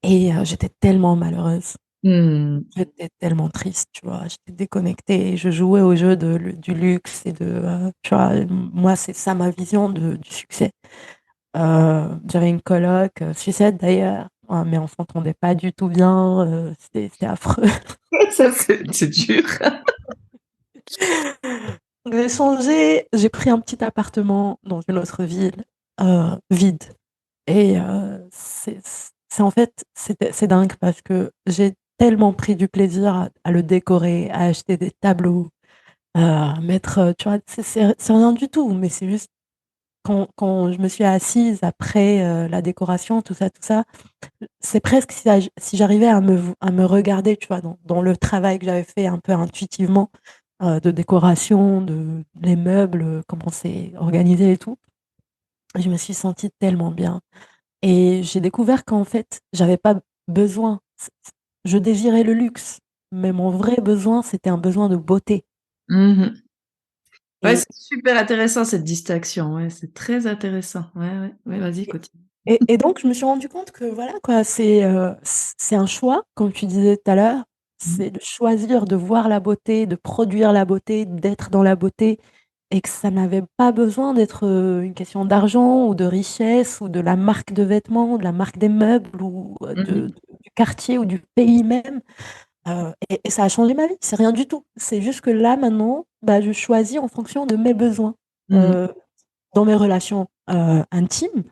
Et j'étais tellement malheureuse. Mmh. J'étais tellement triste, tu vois? J'étais déconnectée, je jouais au jeu du luxe et tu vois? Moi, c'est ça ma vision du succès. J'avais une coloc, Suissette d'ailleurs, mais on s'entendait pas du tout bien, c'était affreux. Ça, c'est dur. J'ai changé, j'ai pris un petit appartement dans une autre ville, vide et c'est en fait, c'est dingue parce que j'ai tellement pris du plaisir à le décorer, à acheter des tableaux, à mettre, tu vois? C'est rien du tout, mais c'est juste quand je me suis assise après, la décoration, tout ça, c'est presque si j'arrivais à me regarder, tu vois? Dans le travail que j'avais fait un peu intuitivement, de décoration, les meubles, comment c'est organisé et tout. Je me suis sentie tellement bien et j'ai découvert qu'en fait, j'avais pas besoin. Je désirais le luxe, mais mon vrai besoin, c'était un besoin de beauté Mmh. Ouais, et c'est super intéressant cette distinction. Ouais, c'est très intéressant. Ouais, ouais. Ouais, vas-y, et continue. et donc je me suis rendu compte que voilà quoi, c'est un choix, comme tu disais tout à l'heure, Mmh. c'est de choisir de voir la beauté, de produire la beauté, d'être dans la beauté et que ça n'avait pas besoin d'être, une question d'argent ou de richesse ou de la marque de vêtements, ou de la marque des meubles ou, Mmh. du quartier ou du pays même, et ça a changé ma vie. C'est rien du tout. C'est juste que là maintenant, bah, je choisis en fonction de mes besoins, Mmh. heu dans mes relations, intimes,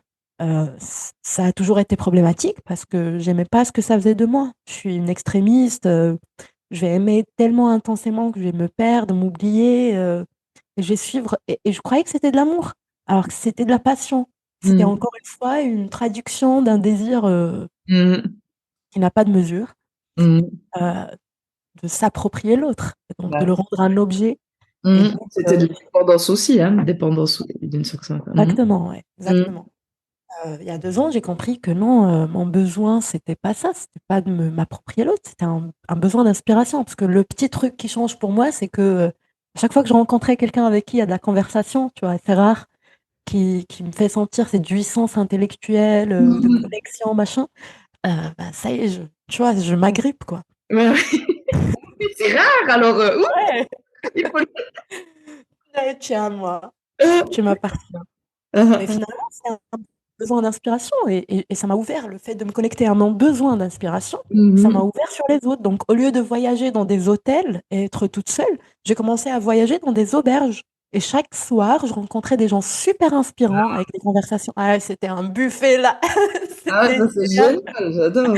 ça a toujours été problématique parce que j'aimais pas ce que ça faisait de moi. Je suis une extrémiste, je vais aimer tellement intensément que je vais me perdre, m'oublier, et je vais suivre et je croyais que c'était de l'amour, alors que c'était de la passion. C'était Mmh. encore une fois une traduction d'un désir, Mmh. qui n'a pas de mesure, Mmh. heu, de s'approprier l'autre, donc de Bah, le rendre un objet et mmh. donc C'était de la dépendance aussi, hein, dépendance d'une certaine façon. exactement, ouais, Mmh. exactement. Il y a 2 ans, j'ai compris que non, mon besoin, c'était pas ça, c'était pas de m'approprier l'autre, c'était un besoin d'inspiration. Parce que le petit truc qui change pour moi, c'est que, à chaque fois que je rencontrais quelqu'un avec qui il y a de la conversation, tu vois? C'est rare, qui me fait sentir cette jouissance intellectuelle, de Mmh. connexion, machin, bah, ça y est, tu vois? Je m'agrippe, quoi. Ouais, ouais. C'est rare alors, ouh, Ouais. il faut le Ouais, tu es à moi, Mmh. tu m'appartiens. Mais Mmh. finalement, c'est un besoin d'inspiration et ça m'a ouvert le fait de me connecter à mon besoin d'inspiration, ça m'a Mmh. ouvert sur les autres. Donc au lieu de voyager dans des hôtels et être toute seule, j'ai commencé à voyager dans des auberges et chaque soir, je rencontrais des gens super inspirants avec des conversations c'était un buffet là, Ah, c'était ça c'est génial. génial, j'adore.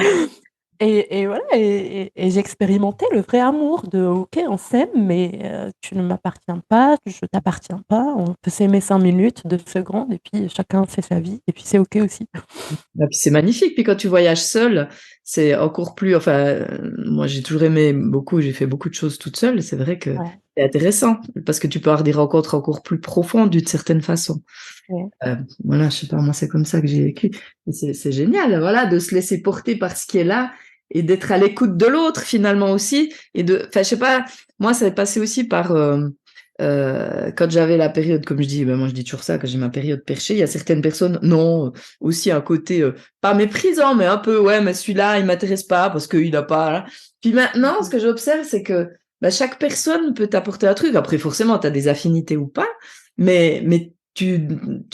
Et voilà et j'expérimentais le vrai amour de OK, on s'aime, mais tu ne m'appartiens pas, je t'appartiens pas. On peut s'aimer 5 minutes, 2 secondes et puis chacun fait sa vie et puis c'est OK aussi. Et puis c'est magnifique. Puis quand tu voyages seule, c'est encore plus enfin, moi j'ai toujours aimé beaucoup, j'ai fait beaucoup de choses toute seule et c'est vrai que Ouais, c'est intéressant parce que tu peux avoir des rencontres encore plus profondes d'une certaine façon. ouais. Voilà, je sais pas, moi c'est comme ça que j'ai vécu. Et c'est génial, voilà, de se laisser porter par ce qui est là et d'être à l'écoute de l'autre finalement aussi et de enfin je sais pas, moi ça est passé aussi par, quand j'avais la période comme je dis, bah, moi je dis toujours ça, quand j'ai ma période perchée, il y a certaines personnes non, aussi un côté, pas méprisant, mais un peu: «Ouais, mais celui-là, il m'intéresse pas parce qu'il a pas» hein. Puis maintenant, ce Mmh. que j'observe, c'est que, bah, chaque personne peut t'apporter un truc. Après forcément, tu as des affinités ou pas, mais tu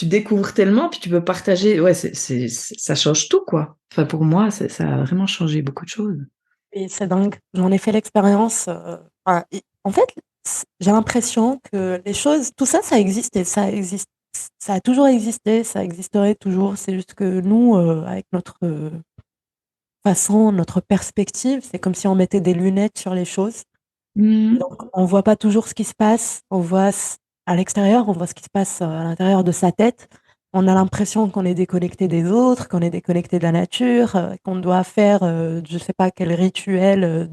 découvres tellement, puis tu peux partager. Ouais, ça change tout, quoi. Enfin, pour moi, ça a vraiment changé beaucoup de choses. Et c'est dingue. J'en ai fait l'expérience, enfin et en fait, j'ai l'impression que les choses tout ça, ça existait, ça a toujours existé, ça existerait toujours. C'est juste que nous, avec notre, façon, notre perspective, c'est comme si on mettait des lunettes sur les choses. Et Mmh. donc on voit pas toujours ce qui se passe, on voit à l'extérieur, on voit ce qui se passe, à l'intérieur de sa tête. On a l'impression qu'on est déconnecté des autres, qu'on est déconnecté de la nature, qu'on doit faire, je sais pas quel rituel,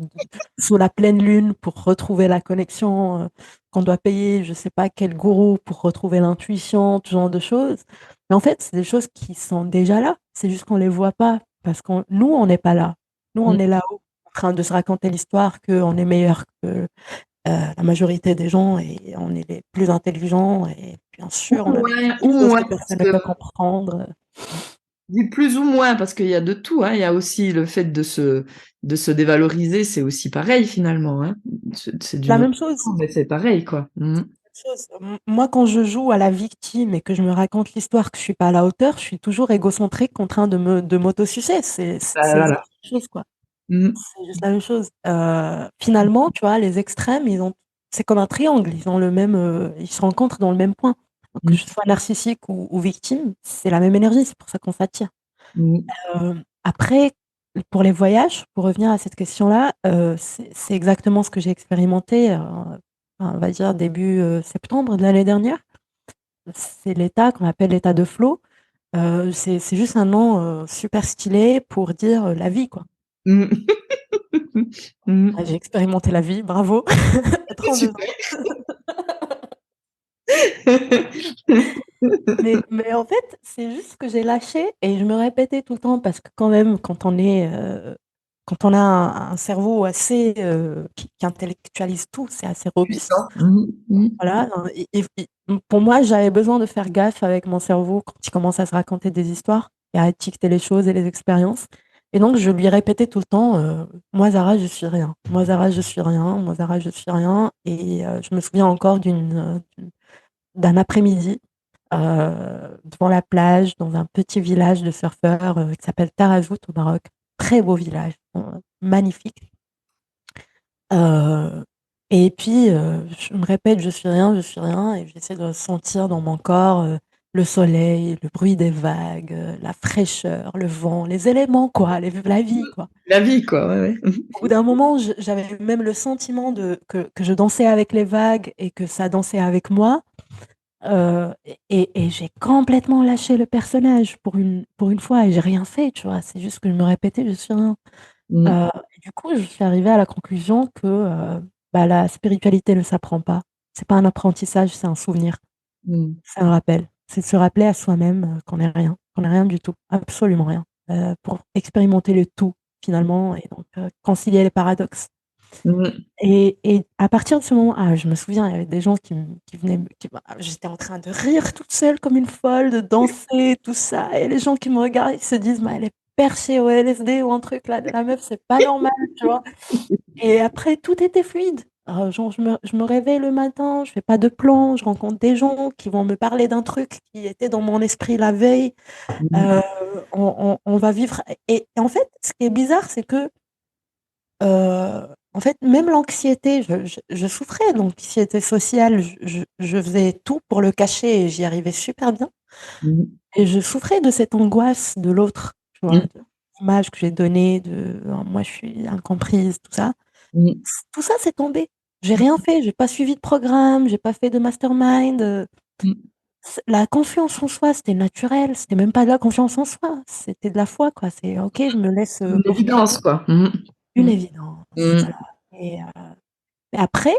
sous la pleine lune pour retrouver la connexion, qu'on doit payer je sais pas quel gourou pour retrouver l'intuition, ce genre de choses. Mais en fait, c'est des choses qui sont déjà là, c'est juste qu'on les voit pas parce qu'on nous, on n'est pas là. Nous, on Mmh. est là-haut en train de se raconter l'histoire qu'on est meilleur que, la majorité des gens et on est les plus intelligents et bien sûr, on a des Ouais, choses ou que ouais, parce personne ne que peut comprendre. dis plus ou moins, parce qu'il y a de tout, hein. Il y a aussi le fait de se dévaloriser, c'est aussi pareil finalement, hein. C'est La d'une autre même chose. façon, mais c'est pareil, quoi. Mhm. Chose. Moi, quand je joue à la victime et que je me raconte l'histoire que je suis pas à la hauteur, je suis toujours égocentrique, contraint de m'autosucer. C'est exactement Voilà. la même chose, quoi. Mhm. C'est juste la même chose. Finalement, tu vois, les extrêmes, c'est comme un triangle. Ils se rencontrent dans le même point. Donc, que je sois narcissique ou victime, c'est la même énergie. C'est pour ça qu'on s'attire. Mhm. Après, pour les voyages, pour revenir à cette question-là, c'est exactement ce que j'ai expérimenté, on va dire début septembre de l'année dernière. C'est l'état qu'on appelle l'état de flow. C'est juste un nom super stylé pour dire la vie, quoi. Mhm. Ah, Mhm. j'ai expérimenté la vie, bravo, à 32 ans. Super. Mais en fait, c'est juste que j'ai lâché et je me répétais tout le temps parce que quand même, quand on a un cerveau assez qui intellectualise tout, c'est assez robuste. Puissant. Mhm. Mhm. Voilà. Pour moi, j'avais besoin de faire gaffe avec mon cerveau quand il commence à se raconter des histoires et à étiqueter les choses et les expériences. Et donc, je lui répétais tout le temps, moi, Zara, je suis rien. Moi, Zara, je suis rien. Moi, Zara, je suis rien. Et je me souviens encore d'un après-midi devant la plage, dans un petit village de surfeurs qui s'appelle Tarazout au Maroc. Très beau village, magnifique. Euh, et puis, je me répète, je suis rien, et j'essaie de sentir dans mon corps le soleil, le bruit des vagues, la fraîcheur, le vent, les éléments, quoi, la vie, quoi. La vie, quoi. Ouais, ouais. Mhm. Au bout d'un moment, j'avais même le sentiment que je dansais avec les vagues et que ça dansait avec moi. Et j'ai complètement lâché le personnage pour une fois et j'ai rien fait, tu vois. C'est juste que je me répétais, je suis rien. Mhm. Et du coup, je suis arrivée à la conclusion que bah, la spiritualité ne s'apprend pas. C'est pas un apprentissage, c'est un souvenir, Mhm. c'est un rappel. C'est de se rappeler à soi-même qu'on n'est rien du tout, absolument rien, pour expérimenter le tout finalement et donc concilier les paradoxes. Mhm. Et à partir de ce moment, ah, je me souviens, il y avait des gens qui venaient, j'étais en train de rire toute seule comme une folle, de danser, tout ça. Et les gens qui me regardent, ils se disent, mais elle est perchée au LSD ou un truc là, la meuf, c'est pas normal, tu vois. Et après, tout était fluide. Genre, je me réveille le matin, je fais pas de plan, je rencontre des gens qui vont me parler d'un truc qui était dans mon esprit la veille. Mhm. Euh, on va vivre. Et en fait, ce qui est bizarre, c'est que en fait, même l'anxiété, je souffrais de l'anxiété sociale. Je faisais tout pour le cacher et j'y arrivais super bien. Mhm. Et je souffrais de cette angoisse de l'autre, tu vois, de l'image que j'ai donnée, de moi je suis incomprise, tout ça. Mhm. Tout ça, c'est tombé. J'ai rien fait, j'ai pas suivi de programme, j'ai pas fait de mastermind. Mhm. La confiance en soi, c'était naturel. C'était même pas de la confiance en soi, c'était de la foi, quoi. C'est ok, je me laisse Une porter. évidence, quoi. Mhm. Une Mhm. évidence. Voilà. Mhm. Et, mais après,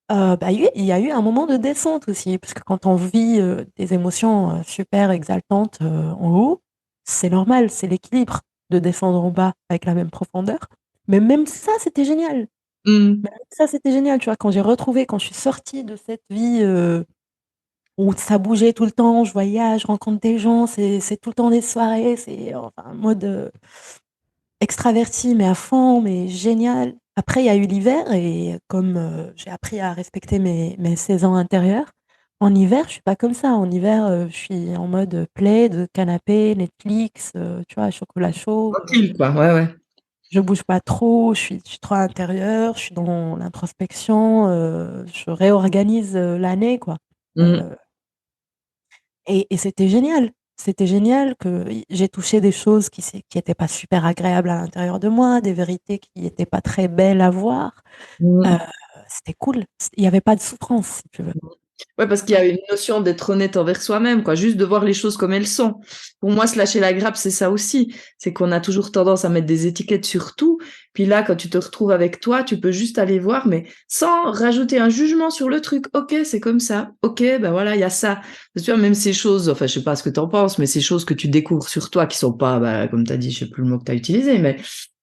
bah, il y a eu un moment de descente aussi, parce que quand on vit des émotions super exaltantes en haut, c'est normal, c'est l'équilibre de descendre en bas avec la même profondeur. Mais même ça, c'était génial. Mhm. Même ça, c'était génial, tu vois, quand je suis sortie de cette vie où ça bougeait tout le temps, je voyage, je rencontre des gens, c'est tout le temps des soirées, c'est enfin, un mode extraverti, mais à fond, mais génial. Après, il y a eu l'hiver et comme j'ai appris à respecter mes saisons intérieures, en hiver, je suis pas comme ça. En hiver, je suis en mode plaid, canapé, Netflix, tu vois, chocolat chaud. Tranquille, quoi. Ouais, ouais. Je bouge pas trop, je suis trop à l'intérieur, je suis dans l'introspection, je réorganise l'année, quoi. Mhm. Euh, et c'était génial. C'était génial que j'ai touché des choses qui étaient pas super agréables à l'intérieur de moi, des vérités qui étaient pas très belles à voir. Euh, Mhm. C'était cool. Il n'y avait pas de souffrance, si tu veux. Ouais, parce qu'il y a une notion d'être honnête envers soi-même, quoi, juste de voir les choses comme elles sont. Pour moi, se lâcher la grappe, c'est ça aussi. C'est qu'on a toujours tendance à mettre des étiquettes sur tout. Puis là, quand tu te retrouves avec toi, tu peux juste aller voir, mais sans rajouter un jugement sur le truc. Ok, c'est comme ça. Ok, ben voilà, il y a ça. C'est sûr, même ces choses, enfin, je sais pas ce que tu en penses, mais ces choses que tu découvres sur toi qui sont pas, bah, comme tu as dit, je sais plus le mot que tu as utilisé, mais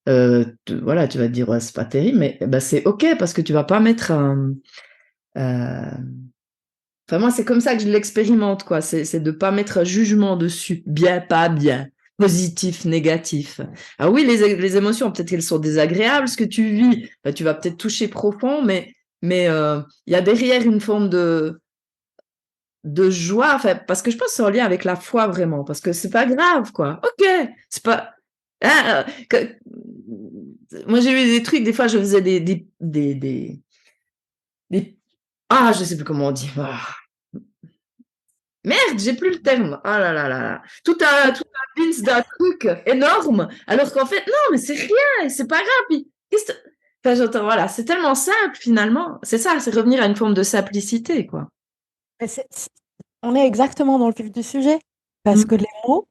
voilà, tu vas te dire, ouais, c'est pas terrible, mais bah, c'est ok parce que tu vas pas mettre un. euh, Enfin, moi, c'est comme ça que je l'expérimente, quoi. C'est de pas mettre un jugement dessus. Bien, pas bien. positif, négatif. Ah oui, les émotions, peut-être qu'elles sont désagréables, ce que tu vis, bah, tu vas peut-être toucher profond, mais il y a derrière une forme de joie, enfin, parce que je pense que c'est en lien avec la foi vraiment, parce que c'est pas grave, quoi. Ok, c'est pas. Hein, moi, j'ai eu des trucs, des fois, je faisais ah, je sais plus comment on dit. Ah. Merde, j'ai plus le terme. Ah là là là là. Tout un liste d'un truc énorme, alors qu'en fait, non, mais c'est rien, c'est pas grave. Enfin, voilà, c'est tellement simple finalement. C'est ça, c'est revenir à une forme de simplicité, quoi. Mais on est exactement dans le vif du sujet, parce Mm. que les mots,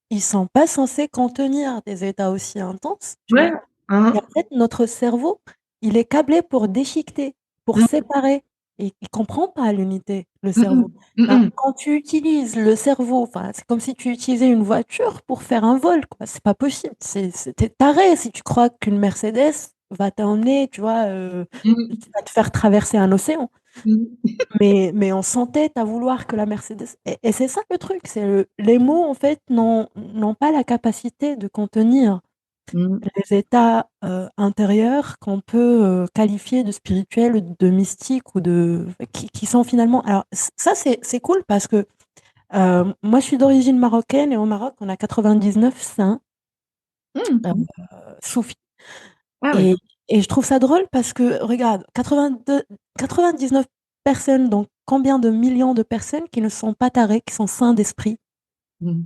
ils sont pas censés contenir des états aussi intenses, tu Ouais. vois. Et Hein. en fait, notre cerveau, il est câblé pour déchiqueter, pour Mm, séparer. Et il comprend pas l'unité, le mm, cerveau. mm, Ben, mm, quand tu utilises le cerveau, enfin, c'est comme si tu utilisais une voiture pour faire un vol, quoi. C'est pas possible. T'es taré si tu crois qu'une Mercedes va t'emmener, tu vois, mm, va te faire traverser un océan. mm, Mais on s'entête à vouloir que la Mercedes. Et c'est ça le truc, les mots, en fait, n'ont pas la capacité de contenir mm, les états intérieurs qu'on peut qualifier de spirituels, de mystiques ou qui sont finalement. Alors, ça, c'est cool parce que moi, je suis d'origine marocaine et au Maroc, on a 99 saints euh, mm. soufis. Ah oui. Et, et je trouve ça drôle parce que, regarde, 99 personnes, donc combien de millions de personnes qui ne sont pas tarées, qui sont saints d'esprit. Mm,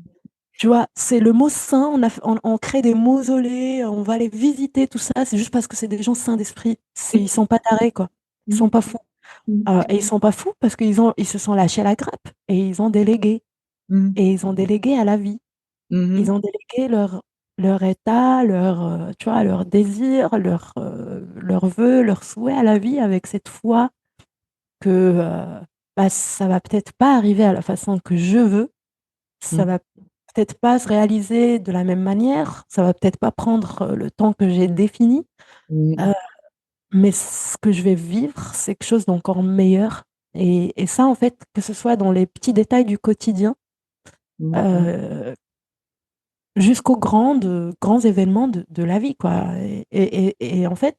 Tu vois, c'est le mot saint, on crée des mausolées, on va les visiter, tout ça, c'est juste parce que c'est des gens saints d'esprit. Ils sont pas tarés, quoi. Ils sont mm, pas fous. mm, Et ils sont pas fous parce ils se sont lâchés à la grappe et ils ont délégué. mm, Et ils ont délégué à la vie. Ils mm, ont délégué leur état, tu vois, leur désir, leur vœu, leur souhait à la vie avec cette foi que bah, ça va peut-être pas arriver à la façon que je veux, ça mm, va peut-être pas se réaliser de la même manière, ça va peut-être pas prendre le temps que j'ai défini, mm, euh, mais ce que je vais vivre, c'est quelque chose d'encore meilleur. Et ça, en fait, que ce soit dans les petits détails du quotidien, mm, euh, jusqu'aux grands événements de la vie, quoi. Et en fait,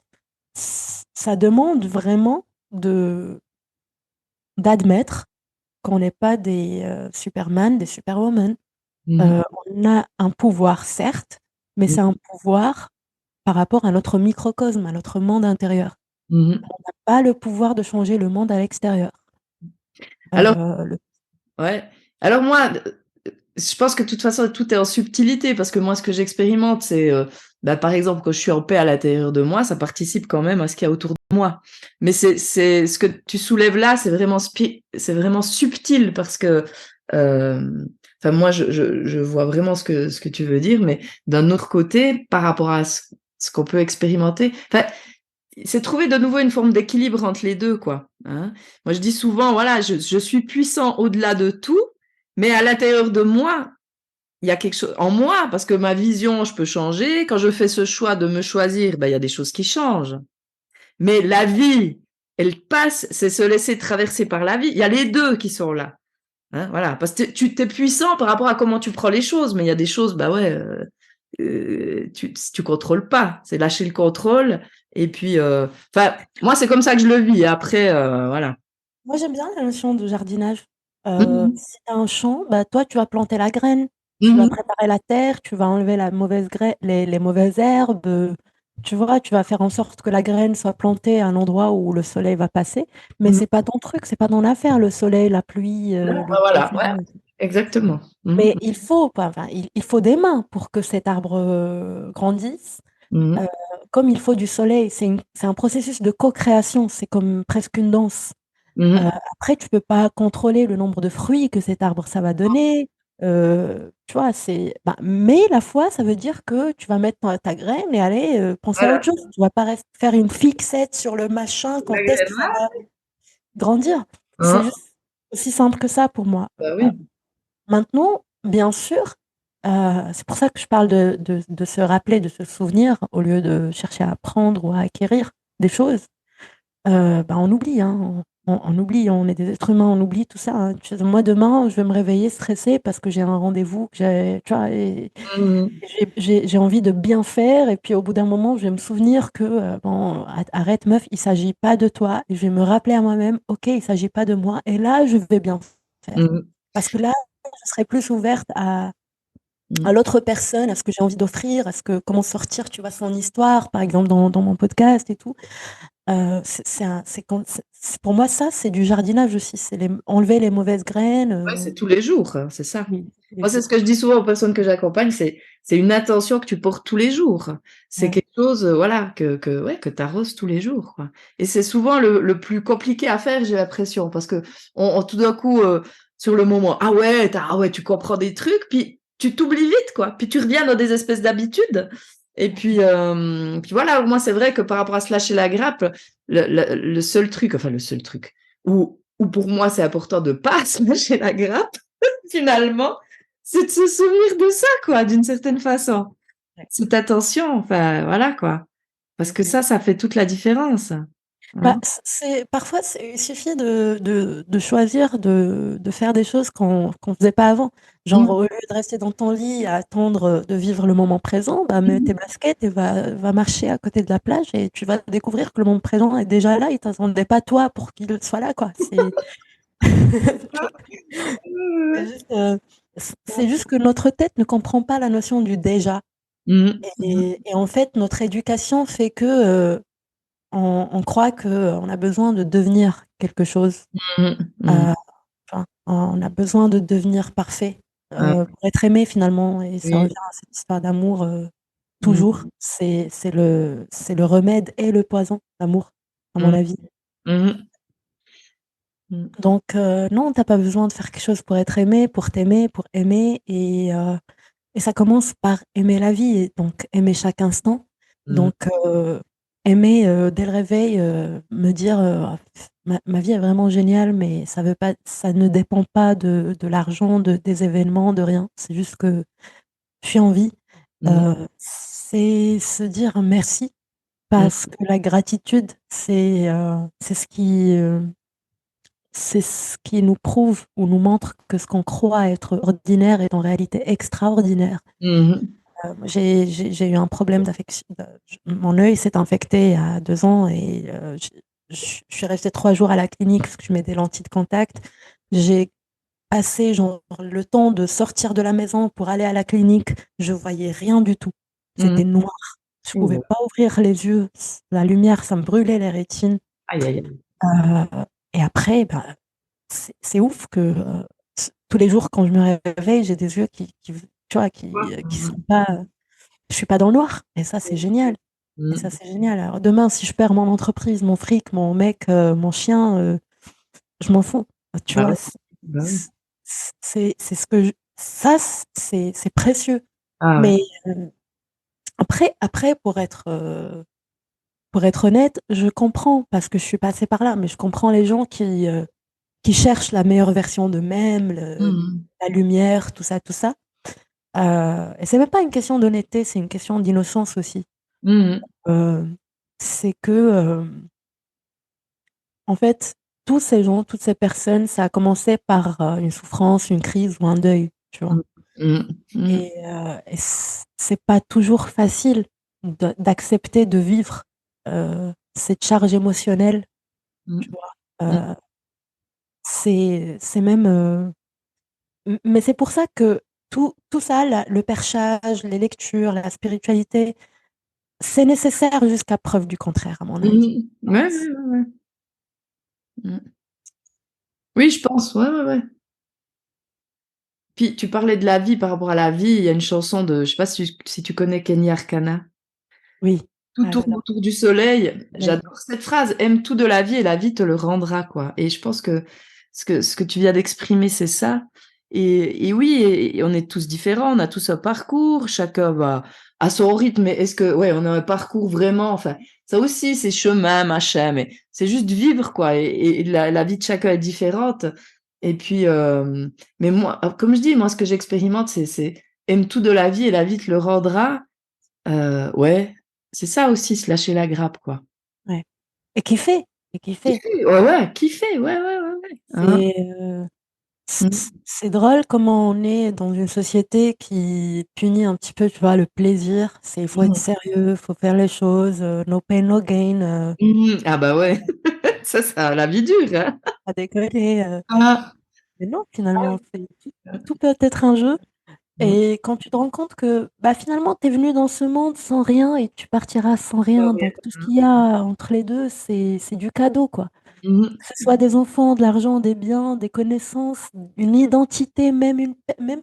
ça demande vraiment d'admettre qu'on n'est pas des Superman, des Superwoman. mm, On a un pouvoir, certes, mais c'est un pouvoir par rapport à notre microcosme, à notre monde intérieur. mm. On n'a pas le pouvoir de changer le monde à l'extérieur. Alors, Le ouais. Alors moi, je pense que de toute façon, tout est en subtilité parce que moi, ce que j'expérimente, c'est, bah, par exemple, quand je suis en paix à l'intérieur de moi, ça participe quand même à ce qu'il y a autour de moi. Mais c'est ce que tu soulèves là, c'est vraiment subtil parce que, enfin, moi, je vois vraiment ce que tu veux dire, mais d'un autre côté, par rapport à ce qu'on peut expérimenter, enfin, c'est trouver de nouveau une forme d'équilibre entre les deux, quoi. Hein. Moi, je dis souvent, voilà, je suis puissant au-delà de tout, mais à l'intérieur de moi, il y a quelque chose en moi, parce que ma vision, je peux changer. Quand je fais ce choix de me choisir, ben, il y a des choses qui changent. Mais la vie, elle passe, c'est se laisser traverser par la vie. Il y a les deux qui sont là. Hein, voilà, parce que tu t'es puissant par rapport à comment tu prends les choses, mais il y a des choses, bah ouais, tu contrôles pas. C'est lâcher le contrôle. Et puis, enfin, moi, c'est comme ça que je le vis. Après, voilà. Moi, j'aime bien la notion de jardinage. Mhm. Si tu as un champ, bah, toi, tu vas planter la graine, tu vas Mhm. préparer la terre, tu vas enlever la mauvaise les mauvaises herbes, tu vois, tu vas faire en sorte que la graine soit plantée à un endroit où le soleil va passer. Mais Mhm. c'est pas ton truc, c'est pas ton affaire, le soleil, la pluie, Ah, le voilà, ouais, climat. exactement. Mhm. Mais il faut des mains pour que cet arbre grandisse, Mhm. euh, comme il faut du soleil. C'est un processus de co-création, c'est comme presque une danse. Mhm. Après, tu peux pas contrôler le nombre de fruits que cet arbre ça va donner. Tu vois, mais la foi, ça veut dire que tu vas mettre ta graine et aller penser à Voilà. autre chose. Tu vas pas faire une fixette sur le machin La quand est-ce que graine, ça ouais. va grandir. C'est Hein. juste aussi simple que ça pour moi. Bah Euh, oui. Maintenant, bien sûr, c'est pour ça que je parle de se rappeler, de se souvenir, au lieu de chercher à apprendre ou à acquérir des choses. On oublie, hein. on oublie, on est des êtres humains, on oublie tout ça, hein. Moi, demain, je vais me réveiller stressée parce que j'ai un rendez-vous, tu vois, et Mmh. j'ai envie de bien faire. Et puis, au bout d'un moment, je vais me souvenir que, bon, arrête, meuf, il s'agit pas de toi. Et je vais me rappeler à moi-même, ok, il s'agit pas de moi. Et là, je vais bien faire. Mmh. Parce que là, je serai plus ouverte Mmh. à l'autre personne, à ce que j'ai envie d'offrir, comment sortir, tu vois, son histoire, par exemple, dans mon podcast et tout. Pour moi, ça, c'est du jardinage aussi. C'est enlever les mauvaises graines. Ouais, c'est tous les jours, hein, c'est ça. Oui, tous les Moi, c'est jours. ce que je dis souvent aux personnes que j'accompagne, c'est une attention que tu portes tous les jours. C'est Ouais. quelque chose, voilà, ouais, que tu arroses tous les jours, quoi. Et c'est souvent le plus compliqué à faire, j'ai l'impression, parce que tout d'un coup, sur le moment, ah ouais, tu comprends des trucs, puis tu t'oublies vite, quoi. Puis tu reviens dans des espèces d'habitudes. Et puis voilà, moi, c'est vrai que par rapport à se lâcher la grappe, le seul truc, enfin, le seul truc, où pour moi, c'est important de pas se lâcher la grappe, finalement, c'est de se souvenir de ça, quoi, d'une certaine façon. Ouais. Cette attention, enfin, voilà, quoi. Parce que Mhm. ça fait toute la différence. Bah, Hein. parfois, il suffit de choisir de faire des choses qu'on faisait pas avant. Genre, Mmh. au lieu de rester dans ton lit à attendre de vivre le moment présent, bah, mets tes Mmh. baskets et va marcher à côté de la plage et tu vas découvrir que le moment présent est déjà là. Il t'attendait pas toi pour qu'il soit là, quoi. Tu vois, Ouais, c'est juste, c'est juste que notre tête ne comprend pas la notion du déjà. Mmh. Mmh. Et en fait, notre éducation fait que on croit qu'on a besoin de devenir quelque chose. Mmh. Mmh. Euh, enfin, on a besoin de devenir parfait Ah, pour être aimé finalement. Et ça oui. revient à cette histoire d'amour toujours. Mmh. C'est le remède et le poison, l'amour, à mon Mmh. avis. Mmh. Mmh. Donc, non, t'as pas besoin de faire quelque chose pour être aimé, pour t'aimer, pour aimer. Et ça commence par aimer la vie, et donc aimer chaque instant. Mmh. Donc, aimer dès le réveil, me dire ma vie est vraiment géniale, mais ça ne dépend pas de l'argent, des événements, de rien. C'est juste que je suis en vie. Mmh. C'est se dire merci, Mmh. parce que la gratitude, c'est ce qui nous prouve ou nous montre que ce qu'on croit être ordinaire est en réalité extraordinaire. Mmh. J'ai eu un problème d'affection. Mon œil s'est infecté il y a 2 ans et je suis restée 3 jours à la clinique parce que je mets des lentilles de contact. J'ai passé genre, le temps de sortir de la maison pour aller à la clinique. Je voyais rien du tout. Mmh. C'était noir. Je pouvais Ouh. pas ouvrir les yeux. La lumière, ça me brûlait les rétines. Aïe, aïe, aïe. Et après, ben, c'est ouf que tous les jours, quand je me réveille, j'ai des yeux tu vois, qui Mmh. sont pas. Je suis pas dans le noir. Et ça, c'est génial. Et ça, Mmh. c'est génial. Alors demain, si je perds mon entreprise, mon fric, mon mec, mon chien, je m'en fous. Tu Bah vois, oui. Bah oui. c'est ce que ça, c'est précieux. Ah ouais. Mais après, pour être honnête, je comprends parce que je suis passée par là. Mais je comprends les gens qui cherchent la meilleure version d'eux-mêmes, Mmh. la lumière, tout ça, tout ça. Et c'est même pas une question d'honnêteté, c'est une question d'innocence aussi. Mmh. Euh, c'est que, en fait, tous ces gens, toutes ces personnes, ça a commencé par une souffrance, une crise ou un deuil, tu vois. Mmh. Mmh. Mmh. Et c'est pas toujours facile d'accepter de vivre cette charge émotionnelle, Mmh. tu vois. Mmh. C'est même. Mais c'est pour ça que tout ça, le perchage, les lectures, la spiritualité, c'est nécessaire jusqu'à preuve du contraire, à mon avis. Mmh. Ouais, ouais, ouais, ouais. Mmh. Oui, je pense, ouais, ouais, ouais. Puis tu parlais de la vie, par rapport à la vie, il y a une chanson de je sais pas si tu connais Kenny Arcana? Oui. «Tout Ah, tourne j'adore. autour du soleil». Ouais. J'adore cette phrase: «Aime tout de la vie et la vie te le rendra», quoi. Et je pense que ce que tu viens d'exprimer, c'est ça. Et oui, et on est tous différents, on a tous un parcours, chacun va à son rythme. Mais est-ce que ouais, on a un parcours vraiment, enfin, ça aussi, c'est chemin, machin, mais c'est juste vivre, quoi. Et la vie de chacun est différente. Et puis, mais moi, comme je dis, moi, ce que j'expérimente, c'est aime tout de la vie et la vie te le rendra. Ouais, c'est ça aussi, se lâcher la grappe, quoi. Ouais. Et kiffer. C'est kiffer. Ouais, kiffer, ouais. Hein. C'est drôle comment on est dans une société qui punit un petit peu, tu vois, le plaisir. Il faut être Mhm. sérieux, faut faire les choses, no pain, no gain, Ah bah ouais, ça, la vie dure, hein. pas déconner. Ah. Mais non, finalement, tout peut être un jeu. Mm. Et quand tu te rends compte que bah, finalement, tu es venu dans ce monde sans rien et tu partiras sans rien. Ouais. Donc tout ce qu'il y a entre les deux, c'est du cadeau, quoi. Mhm. Que ce soit des enfants, de l'argent, des biens, des connaissances, une identité, même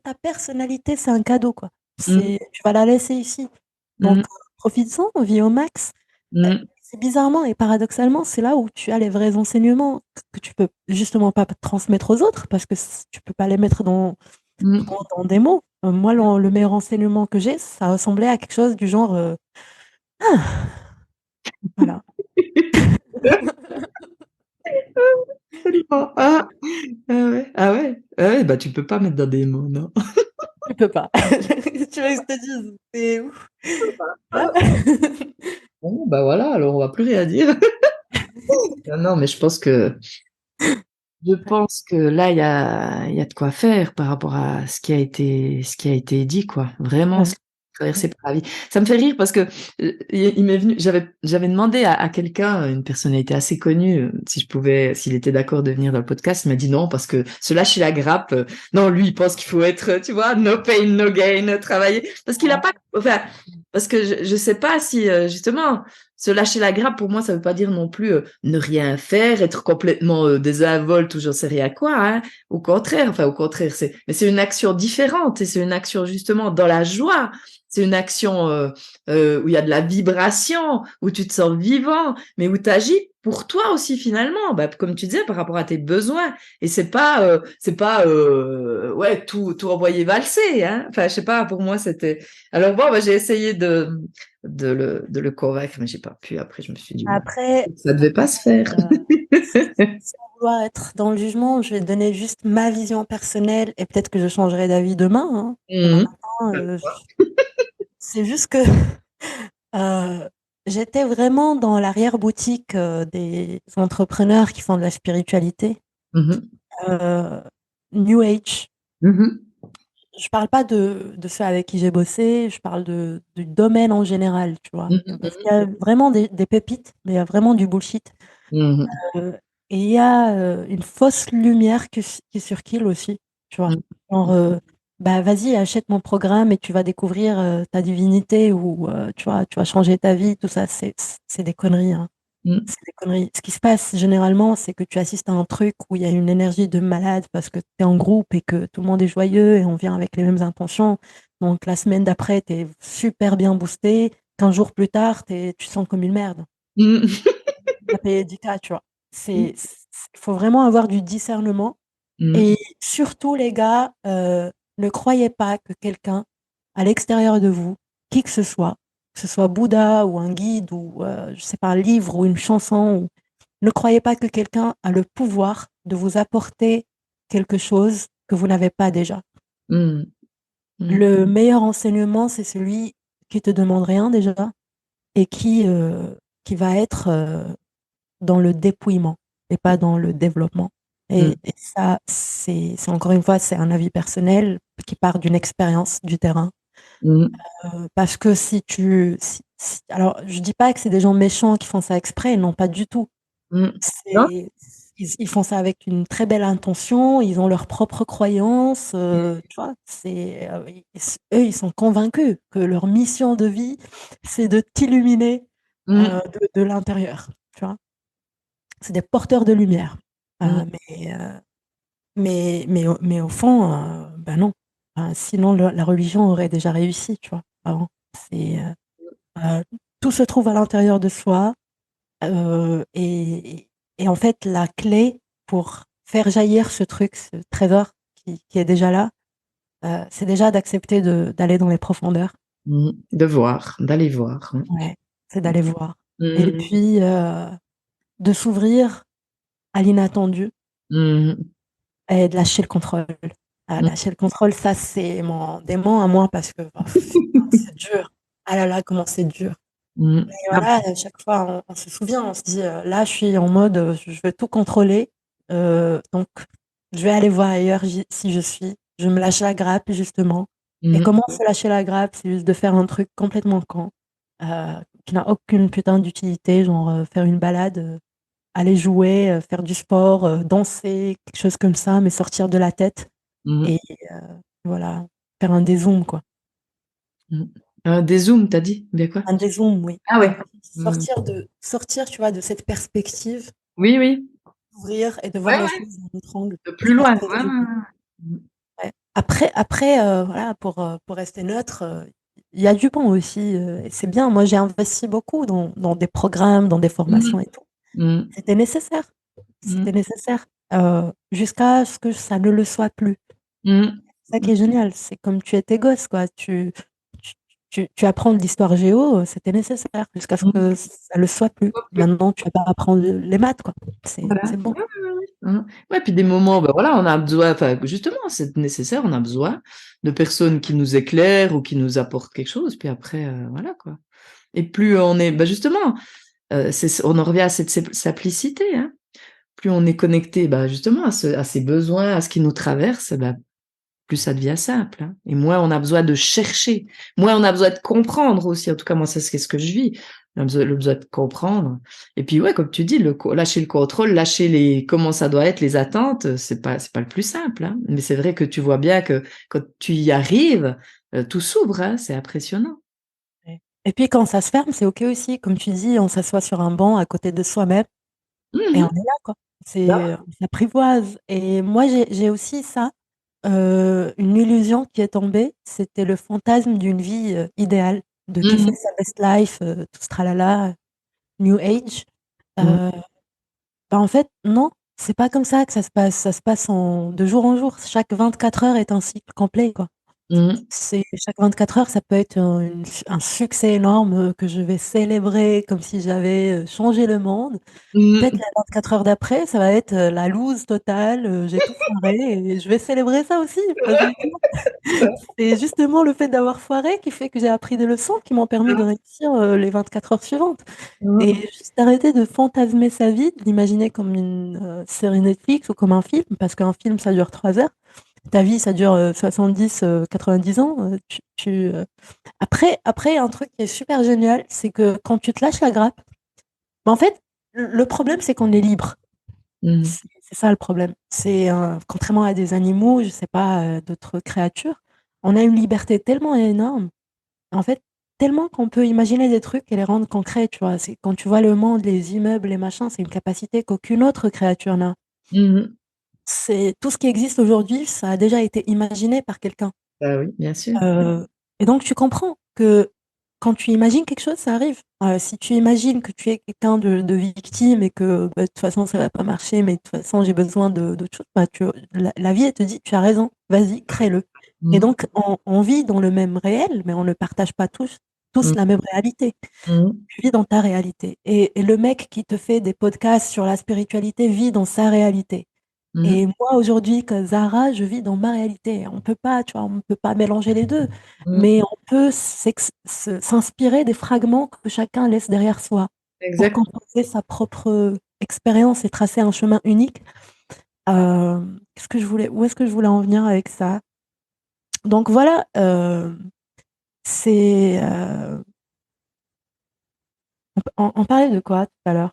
ta personnalité, c'est un cadeau, quoi. Mhm. Tu vas la laisser ici. Donc, Mhm. profites-en, vis au max. Mhm. C'est bizarrement et paradoxalement, c'est là où tu as les vrais enseignements que tu peux justement pas transmettre aux autres parce que tu peux pas les mettre Mhm. dans des mots. Moi, le meilleur enseignement que j'ai, ça ressemblait à quelque chose du genre, voilà, Absolument. Ah. Ah ouais, ah ouais, ah ouais, bah tu peux pas mettre dans des mots, non. tu peux pas. Tu veux que je te dise, c'est ouf. Ah, bon, bah voilà, alors on va plus rien dire. Non, non, mais je pense que là, il y a de quoi faire par rapport à ce qui a été dit, quoi. Vraiment, ce Ouais, qui a traversé par la vie. Ça me fait rire parce que il m'est venu, j'avais demandé à quelqu'un, une personnalité assez connue, s'il était d'accord de venir dans le podcast. Il m'a dit non parce que se lâcher la grappe, non, lui, il pense qu'il faut être, tu vois, no pain, no gain, travailler, parce qu'il a pas, enfin, parce que je sais pas si justement. Se lâcher la grappe, pour moi, ça veut pas dire non plus ne rien faire, être complètement désinvolte ou j'en sais rien quoi. Hein. Au contraire, mais c'est une action différente et c'est une action justement dans la joie. C'est une action où il y a de la vibration, où tu te sens vivant, mais où tu agis pour toi aussi finalement, bah, comme tu disais, par rapport à tes besoins. Et c'est pas ouais tout envoyer valser. Hein. Enfin, je sais pas. Pour moi, c'était. Alors bon, bah, j'ai essayé de le convaincre, mais j'ai pas pu. Après, je me suis dit, bon, Après, ça devait pas se faire. euh, sans vouloir être dans le jugement, je vais donner juste ma vision personnelle et peut-être que je changerai d'avis demain. Hein. Demain Mhm. matin, c'est juste que euh, j'étais vraiment dans l'arrière-boutique des entrepreneurs qui font de la spiritualité. Mhm. Euh, New Age. Mhm. Je parle pas de ceux avec qui j'ai bossé, je parle du domaine en général, tu vois. Parce qu'il y a vraiment des pépites, mais il y a vraiment du bullshit. Mhm. Euh, et il y a une fausse lumière qui circule aussi, tu vois. Genre, bah vas-y, achète mon programme et tu vas découvrir ta divinité ou tu vas changer ta vie, tout ça, c'est des conneries, hein. Mhm. C'est des conneries. Ce qui se passe généralement, c'est que tu assistes à un truc où il y a une énergie de malade parce que tu es en groupe et que tout le monde est joyeux et on vient avec les mêmes intentions. Donc la semaine d'après, tu es super bien boosté. 15 jours plus tard, tu te sens comme une merde. Mhm. Tu as payé 10K, tu vois. Il faut vraiment avoir du discernement. Mhm. Et surtout, les gars, ne croyez pas que quelqu'un à l'extérieur de vous, qui que ce soit Bouddha ou un guide ou, je sais pas, un livre ou une chanson, ne croyez pas que quelqu'un a le pouvoir de vous apporter quelque chose que vous n'avez pas déjà. Mhm. Mhm. Le meilleur enseignement, c'est celui qui te demande rien déjà et qui va être dans le dépouillement et pas dans le développement. Et ça, c'est encore une fois, c'est un avis personnel qui part d'une expérience du terrain. Mhm. Parce que alors, je dis pas que c'est des gens méchants qui font ça exprès, non, pas du tout. Mhm. Non? C'est, ils font ça avec une très belle intention, ils ont leurs propres croyances, tu vois, eux, ils sont convaincus que leur mission de vie, c'est de t'illuminer Mhm. de l'intérieur, tu vois. C'est des porteurs de lumière. Mhm. Mais au fond, ben non. Sinon, la religion aurait déjà réussi, tu vois, avant. C'est, euh, tout se trouve à l'intérieur de soi. euh, et, et en fait, la clé pour faire jaillir ce truc, ce trésor qui est déjà là, c'est déjà d'accepter d'aller dans les profondeurs. Mhm. De voir, d'aller voir. Ouais, c'est d'aller voir. Et Mhm. puis, de s'ouvrir à l'inattendu Mhm. et de lâcher le contrôle. Lâcher le contrôle, ça, c'est mon démon à moi parce que oh, putain, c'est dur. Ah là là, comment c'est dur. Mmh. Et Ah, voilà, à chaque fois, on se souvient, on se dit, là, je suis en mode, je veux tout contrôler, donc je vais aller voir ailleurs si je suis. Je me lâche la grappe, justement. Et mmh. comment se lâcher la grappe? C'est juste de faire un truc complètement con, qui n'a aucune putain d'utilité, genre faire une balade, aller jouer, faire du sport, danser, quelque chose comme ça, mais sortir de la tête Mmh. et voilà, faire un dézoom, quoi. Mmh. Des zooms, t'as dit? Bien quoi? Un dézoom, oui. Ah ouais. Mmh. Sortir, tu vois, de cette perspective, Oui, oui. d'ouvrir et de Ouais, voir les ouais, choses d'un autre angle. de Je plus pense loin. que Ouais, ouais, ouais. Mmh. ouais. Après, voilà, pour rester neutre, il y a du bon aussi, et c'est bien. Moi, j'ai investi beaucoup dans des programmes, dans des Mmh. formations et tout. Mmh. C'était nécessaire. Mmh. C'était nécessaire, jusqu'à ce que ça ne le soit plus. Mmh. C'est ça qui est génial, c'est comme tu étais gosse, quoi. Tu tu apprends de l'histoire géo, c'était nécessaire jusqu'à ce Mmh. que ça le soit plus. Pas plus. Maintenant, tu vas pas apprendre les maths, quoi. Voilà. C'est bon. Ouais, ouais, ouais, ouais. Hein. Ouais, puis des moments, ben voilà, on a besoin, enfin, justement, c'est nécessaire, on a besoin de personnes qui nous éclairent ou qui nous apportent quelque chose, puis après, voilà, quoi. Et plus on est, bah, justement, on en revient à cette simplicité, hein. Plus on est connecté, bah, justement, à ces besoins, à ce qui nous traverse, bah, plus ça devient simple, hein. Et moins on a besoin de chercher, moins on a besoin de comprendre aussi. En tout cas, moi, c'est ce que je vis. Le besoin de comprendre. Et puis, ouais, comme tu dis, lâcher le contrôle, lâcher comment ça doit être, les attentes, c'est pas le plus simple, hein. Mais c'est vrai que tu vois bien que quand tu y arrives, tout s'ouvre, hein, c'est impressionnant. Ouais. Et puis quand ça se ferme, c'est OK aussi. Comme tu dis, on s'assoit sur un banc à côté de soi-même Mmh et on mh. est là, quoi. Bah, On s'apprivoise et moi, j'ai aussi ça, une illusion qui est tombée, c'était le fantasme d'une vie, idéale, de ouais. Mmh kiffer mh. sa best life, tout ce tralala, new age. Mmh. Heu, Bah, en fait, non, c'est pas comme ça que ça se passe. Ça se passe de jour en jour. Chaque 24 heures est un cycle complet, quoi. Mmh. C'est chaque 24 heures, ça peut être un succès énorme, que je vais célébrer comme si j'avais, changé le monde. Peut-être Mmh. les 24 heures d'après, ça va être, la loose totale, j'ai tout foiré et je vais célébrer ça aussi parce que tu vois? C'est justement le fait d'avoir foiré qui fait que j'ai appris des leçons qui m'ont permis de réussir, les 24 heures suivantes et Mmh. juste arrêter de fantasmer sa vie, de l'imaginer comme une, série Netflix ou comme un film parce qu'un film, ça dure 3 heures. Ta vie, ça dure, 70, 90 ans, après un truc qui est super génial, c'est que quand tu te lâches la grappe, bah, en fait, le problème, c'est qu'on est libre. Mmh. C'est ça le problème. C'est, contrairement à des animaux, je sais pas, d'autres créatures, on a une liberté tellement énorme, en fait, tellement qu'on peut imaginer des trucs et les rendre concrets, tu vois? C'est quand tu vois le monde, les immeubles, les machins, c'est une capacité qu'aucune autre créature n'a. Mmh mh. C'est tout ce qui existe aujourd'hui, ça a déjà été imaginé par quelqu'un. Bah oui, bien sûr. Heu et donc tu comprends que quand tu imagines quelque chose, ça arrive. Si tu imagines que tu es quelqu'un de victime et que, bah, de toute façon ça va pas marcher, mais de toute façon j'ai besoin d'autre chose, bah, la vie elle te dit: «Tu as raison, vas-y, crée-le» et Mmh. donc on vit dans le même réel, mais on ne partage pas tous Mmh. la même réalité. Mmh. Tu vis dans ta réalité et le mec qui te fait des podcasts sur la spiritualité vit dans sa réalité. Mmh. Et moi, aujourd'hui, que Zara, je vis dans ma réalité. On peut pas, tu vois, on peut pas mélanger les 2, Mmh. mais on peut s'inspirer des fragments que chacun laisse derrière soi pour Exact. composer sa propre expérience et tracer un chemin unique. Qu'est-ce que je voulais où est-ce que je voulais en venir avec ça? Donc voilà, c'est, on parlait de quoi tout à l'heure?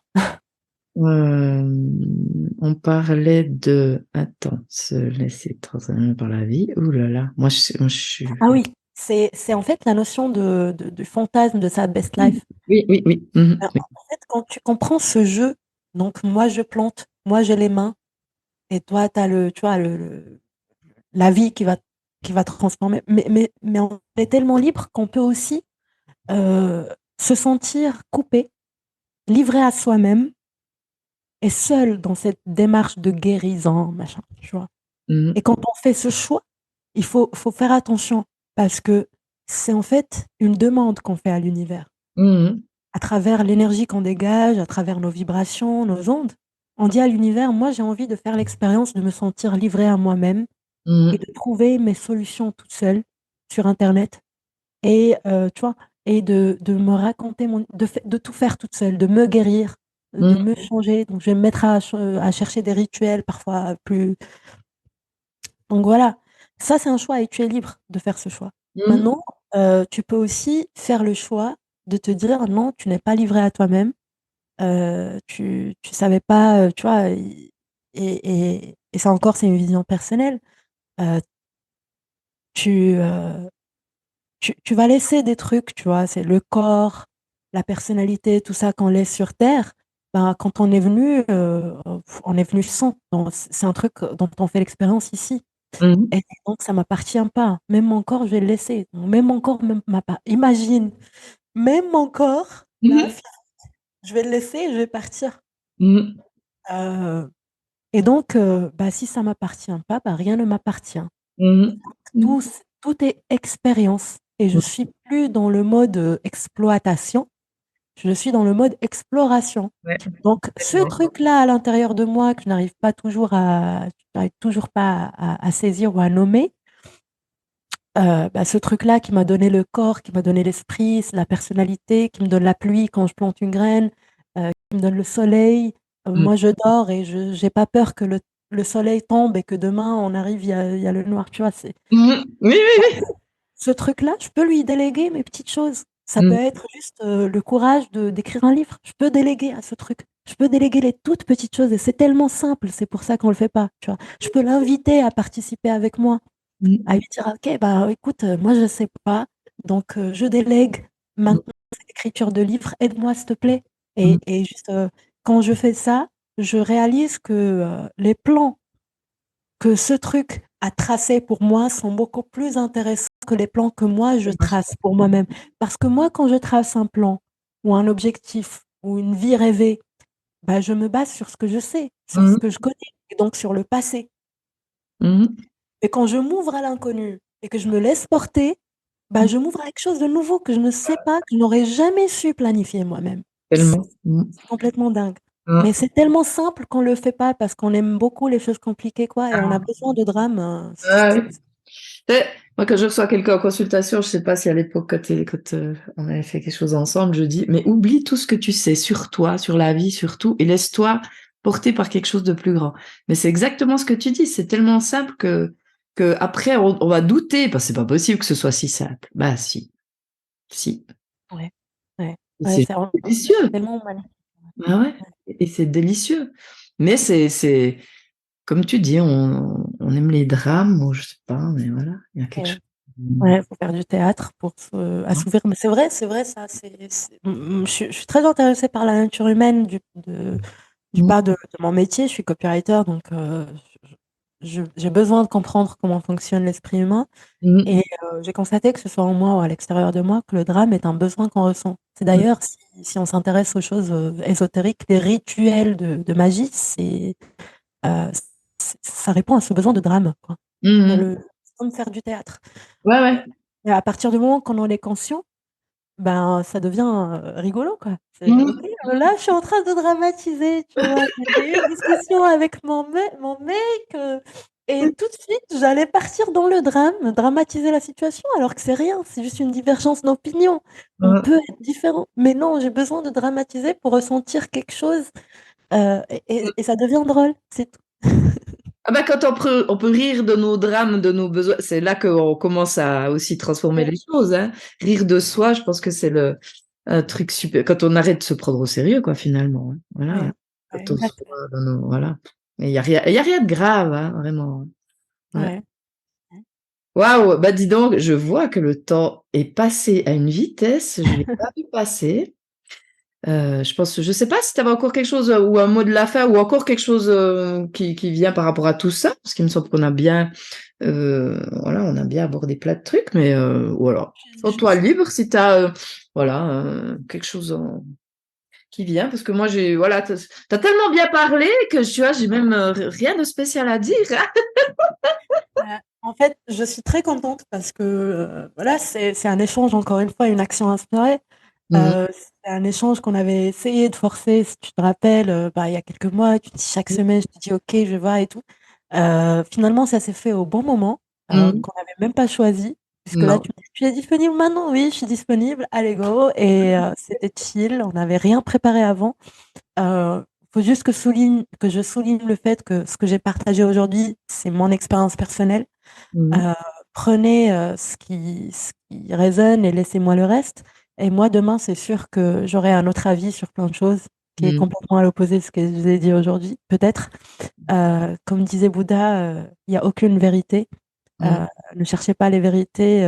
On parlait de attends, se laisser transformer par la vie. Ouh là là, moi je suis Ah oui, c'est en fait la notion du fantasme de sa best life. oui, oui, oui. Mmh mh. Oui. En fait, quand tu comprends ce jeu, donc moi je plante, moi j'ai les mains et toi tu as tu vois la vie qui va transformer. Mais on est tellement libre qu'on peut aussi, heu, se sentir coupé, livré à soi-même et seul dans cette démarche de guérison, machin, tu vois? Mmh mh. Et quand on fait ce choix, il faut faire attention parce que c'est en fait une demande qu'on fait à l'univers. Mmh mh. À travers l'énergie qu'on dégage, à travers nos vibrations, nos ondes, on dit à l'univers: «Moi, j'ai envie de faire l'expérience de me sentir livrée à moi-même Mmh et mh. de trouver mes solutions toute seule sur internet» et tu vois? et de me raconter de tout faire toute seule, de me guérir, de Mmh. me changer. Donc, je vais me mettre à chercher des rituels parfois plus. Donc voilà, ça c'est un choix et tu es libre de faire ce choix. Mmh. Maintenant, tu peux aussi faire le choix de te dire: «Non, tu n'es pas livré à toi-même, tu savais pas», tu vois? Et ça encore, c'est une vision personnelle. Heu, tu, tu vas laisser des trucs, tu vois? C'est le corps, la personnalité, tout ça qu'on laisse sur terre. Ben, quand on est venu sans. Donc c'est un truc dont on fait l'expérience ici. Mmh. Et donc ça m'appartient pas. Même mon corps, je vais le laisser. Donc même mon corps, même ma part. Imagine, même mon corps, là, Mmh. je vais le laisser et je vais partir. Mmh. Heu et donc bah, si ça m'appartient pas, bah, rien ne m'appartient. Mmh. Mmh. Tout est expérience et je Mmh. suis plus dans le mode, exploitation, je suis dans le mode exploration. Ouais, Donc ce complètement. truc-là à l'intérieur de moi que je n'arrive toujours pas à saisir ou à nommer. Bah, ce truc-là qui m'a donné le corps, qui m'a donné l'esprit, c'est la personnalité, qui me donne la pluie quand je plante une graine, qui me donne le soleil. Mmh. Moi, je dors et je j'ai pas peur que le soleil tombe et que demain on arrive, il y a le noir, tu vois? C'est Mmh. Oui, oui, oui. ce truc-là, je peux lui déléguer mes petites choses. Ça peut Mmh. être juste, le courage d'écrire un livre. Je peux déléguer à ce truc. Je peux déléguer les toutes petites choses et c'est tellement simple, c'est pour ça qu'on le fait pas, tu vois? Je peux l'inviter à participer avec moi. Mmh. À lui dire: «OK, bah, écoute, moi je sais pas, donc je délègue Mmh. maintenant cette écriture de livre, aide-moi s'il te plaît». Mmh. Et juste, quand je fais ça, je réalise que, les plans que ce truc a tracés pour moi sont beaucoup plus intéressants que les plans que moi je trace pour moi-même. Parce que moi, quand je trace un plan ou un objectif ou une vie rêvée, bah, je me base sur ce que je sais, sur ce Mmh. que je connais et donc sur le passé. Mmh. Et quand je m'ouvre à l'inconnu et que je me laisse porter, bah, je m'ouvre à quelque chose de nouveau que je ne sais pas, que je n'aurais jamais su planifier moi-même. Tellement. Mmh. C'est complètement dingue. Hein. Mais c'est tellement simple qu'on le fait pas parce qu'on aime beaucoup les choses compliquées, quoi, et on a Ah. besoin de drame, Ah oui. Tu sais, moi, quand je reçois quelqu'un en consultation, je sais pas si à l'époque, on avait fait quelque chose ensemble, je dis, mais oublie tout ce que tu sais sur toi, sur la vie, sur tout, et laisse-toi porter par quelque chose de plus grand. Mais c'est exactement ce que tu dis, c'est tellement simple que après, on va douter, parce que c'est pas possible que ce soit si simple. Bah, si, si. ouais, ouais, Et ouais, c'est c'est délicieux. tellement magnifique. Ah ouais. Ouais, Et c'est délicieux. Mais c'est, comme tu dis, on aime les drames, ou je sais pas, mais voilà, il y a quelque ouais. chose. Ouais, faut faire du théâtre pour se assouvir. Mais c'est vrai ça, je suis très intéressée par la nature humaine du Mmh. pas de mon métier, je suis copywriter, donc j'ai besoin de comprendre comment fonctionne l'esprit humain Mmh. et j'ai constaté, que ce soit en moi ou à l'extérieur de moi, que le drame est un besoin qu'on ressent. C'est Mmh. d'ailleurs, si on s'intéresse aux choses, ésotériques, les rituels de magie, heu, ça répond à ce besoin de drame, quoi. Mmh. C'est comme faire du théâtre. Ouais, ouais. Et à partir du moment qu'on en est conscient, ben, ça devient, rigolo, quoi. C'est OK, Mmh. là, je suis en train de dramatiser, tu vois? J'ai eu une discussion avec mon mec, et tout de suite, j'allais partir dans le drame, dramatiser la situation alors que c'est rien, c'est juste une divergence d'opinion. On Mmh. peut être différent, mais non, j'ai besoin de dramatiser pour ressentir quelque chose, et ça devient drôle, c'est tout. Ah bah, quand on peut rire de nos drames, de nos besoins, c'est là qu'on commence à aussi transformer Ouais, les choses, hein. Rire de soi, je pense que c'est un truc super quand on arrête de se prendre au sérieux, quoi, finalement, hein. Voilà, hein. ouais, ouais, Quand on se exactement. voit dans nos voilà. Mais il y a rien de grave, hein, vraiment, hein. Ouais. Ouais. Waouh! Bah, dis donc, je vois que le temps est passé à une vitesse, je l'ai pas vu passer. Je pense je sais pas si tu avais encore quelque chose, ou un mot de la fin ou encore quelque chose, qui vient par rapport à tout ça? Parce qu'il me semble qu'on a bien, voilà, on a bien abordé plein de trucs, mais, voilà. Sens-toi Juste libre si tu as, voilà, quelque chose en qui vient parce que moi j'ai voilà, tu as tellement bien parlé que tu vois, j'ai même, rien de spécial à dire, hein. En fait, je suis très contente parce que, voilà, c'est un échange, encore une fois, une action inspirée. Mmh. C'est un échange qu'on avait essayé de forcer, si tu te rappelles, bah, il y a quelques mois. Tu dis chaque Mmh. semaine, je te dis: «OK, je vais voir et tout». Finalement, ça s'est fait au bon moment, Mmh. qu'on n'avait même pas choisi puisque là, Non. tu es disponible maintenant? Oui, je suis disponible, allez go. Et c'était chill, on n'avait rien préparé avant. Faut juste que je souligne le fait que ce que j'ai partagé aujourd'hui, c'est mon expérience personnelle. Mmh. Euh, Prenez ce qui résonne et laissez-moi le reste. Et moi, demain, c'est sûr que j'aurai un autre avis sur plein de choses qui est Mmh. complètement à l'opposé de ce que je vous ai dit aujourd'hui, peut-être. Comme disait Bouddha, il n'y a aucune vérité. Mmh. Euh, Ne cherchez pas les vérités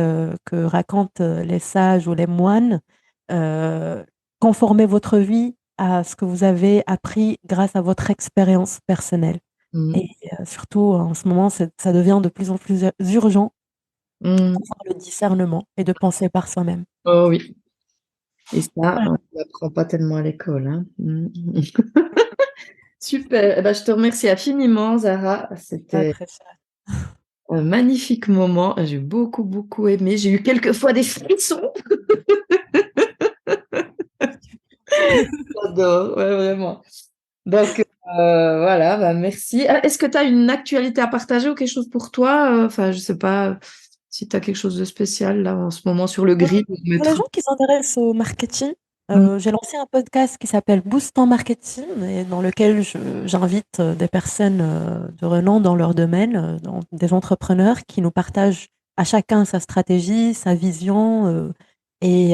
que racontent les sages ou les moines. Euh, Conformez votre vie à ce que vous avez appris grâce à votre expérience personnelle. Mmh. Et surtout, en ce moment, ça devient de plus en plus urgent Mmh. d'avoir le discernement et de penser par soi-même. Oh oui. Et ça, Voilà, on ne l'apprend pas tellement à l'école, hein. Mmh. Super. Eh ben, je te remercie infiniment, Zara. pas C'était très cher. un magnifique moment. J'ai beaucoup, beaucoup aimé. J'ai eu quelques fois des frissons. J'adore, ouais, vraiment. Donc, voilà, bah, merci. Ah, est-ce que tu as une actualité à partager ou quelque chose pour toi? Enfin, je sais pas si tu as quelque chose de spécial là en ce moment sur le Euh, grill de pour les mettre. gens qui s'intéressent au marketing, Mmh. j'ai lancé un podcast qui s'appelle Boost en Marketing et dans lequel j'invite des personnes de renom dans leur domaine, des entrepreneurs qui nous partagent à chacun sa stratégie, sa vision et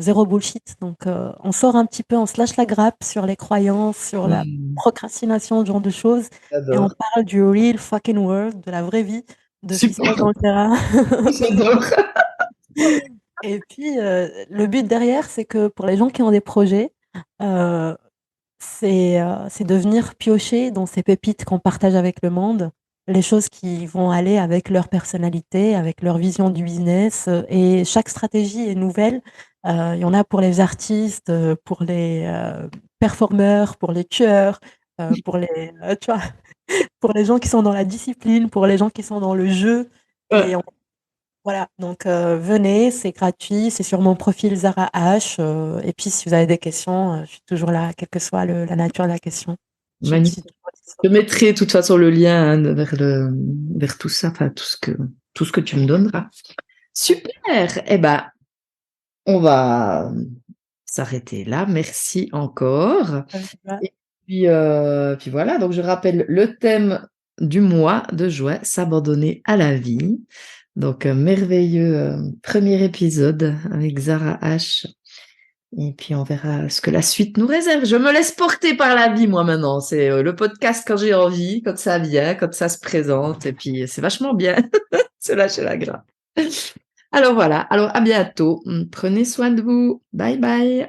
zéro bullshit. Donc on sort un petit peu, on se lâche la grappe sur les croyances, sur la Mmh. procrastination, ce genre de choses et on J'adore. parle du real fucking world, de la vraie vie, de ce qui se passe Super. dans le terrain. J'adore. Et puis, le but derrière, c'est que pour les gens qui ont des projets, heu, c'est de venir piocher dans ces pépites qu'on partage avec le monde, les choses qui vont aller avec leur personnalité, avec leur vision du business, et chaque stratégie est nouvelle. Il y en a pour les artistes, pour les, performeurs, pour les tueurs, pour les, tu vois? Pour les gens qui sont dans la discipline, pour les gens qui sont dans le jeu et Ouais. voilà, donc venez, c'est gratuit, c'est sur mon profil Zara H. Et puis si vous avez des questions, je suis toujours là, quelle que soit la nature de la question. Je suis Magnifique. toujours dispo. Je mettrai de toute façon le lien hein, vers tout ça, enfin tout ce que tu me donneras. Super. Eh ben, on va s'arrêter là. Merci encore. Voilà. Et puis voilà, donc je rappelle le thème du mois de juin, s'abandonner à la vie. Donc un merveilleux premier épisode avec Zara H. Et puis on verra ce que la suite nous réserve. Je me laisse porter par la vie, moi maintenant. C'est le podcast quand j'ai envie, quand ça vient, quand ça se présente. Et puis c'est vachement bien se lâcher la grappe. Alors voilà, alors à bientôt. Prenez soin de vous. Bye bye.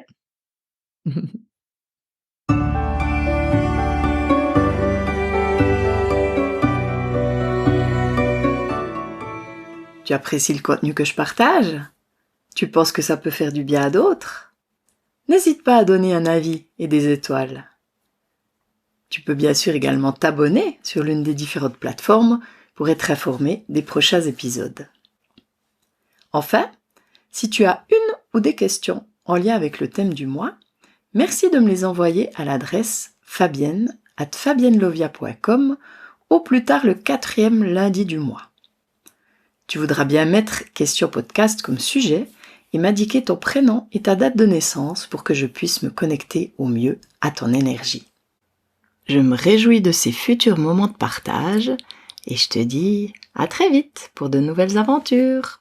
Tu apprécies le contenu que je partage? Tu penses que ça peut faire du bien à d'autres? N'hésite pas à donner un avis et des étoiles. Tu peux bien sûr également t'abonner sur l'une des différentes plateformes pour être informé des prochains épisodes. Enfin, si tu as une ou des questions en lien avec le thème du mois, merci de me les envoyer à l'adresse fabienne@fabiennelovia.com au plus tard le 4e lundi du mois. Tu voudras bien mettre question podcast comme sujet et m'indiquer ton prénom et ta date de naissance pour que je puisse me connecter au mieux à ton énergie. Je me réjouis de ces futurs moments de partage et je te dis à très vite pour de nouvelles aventures.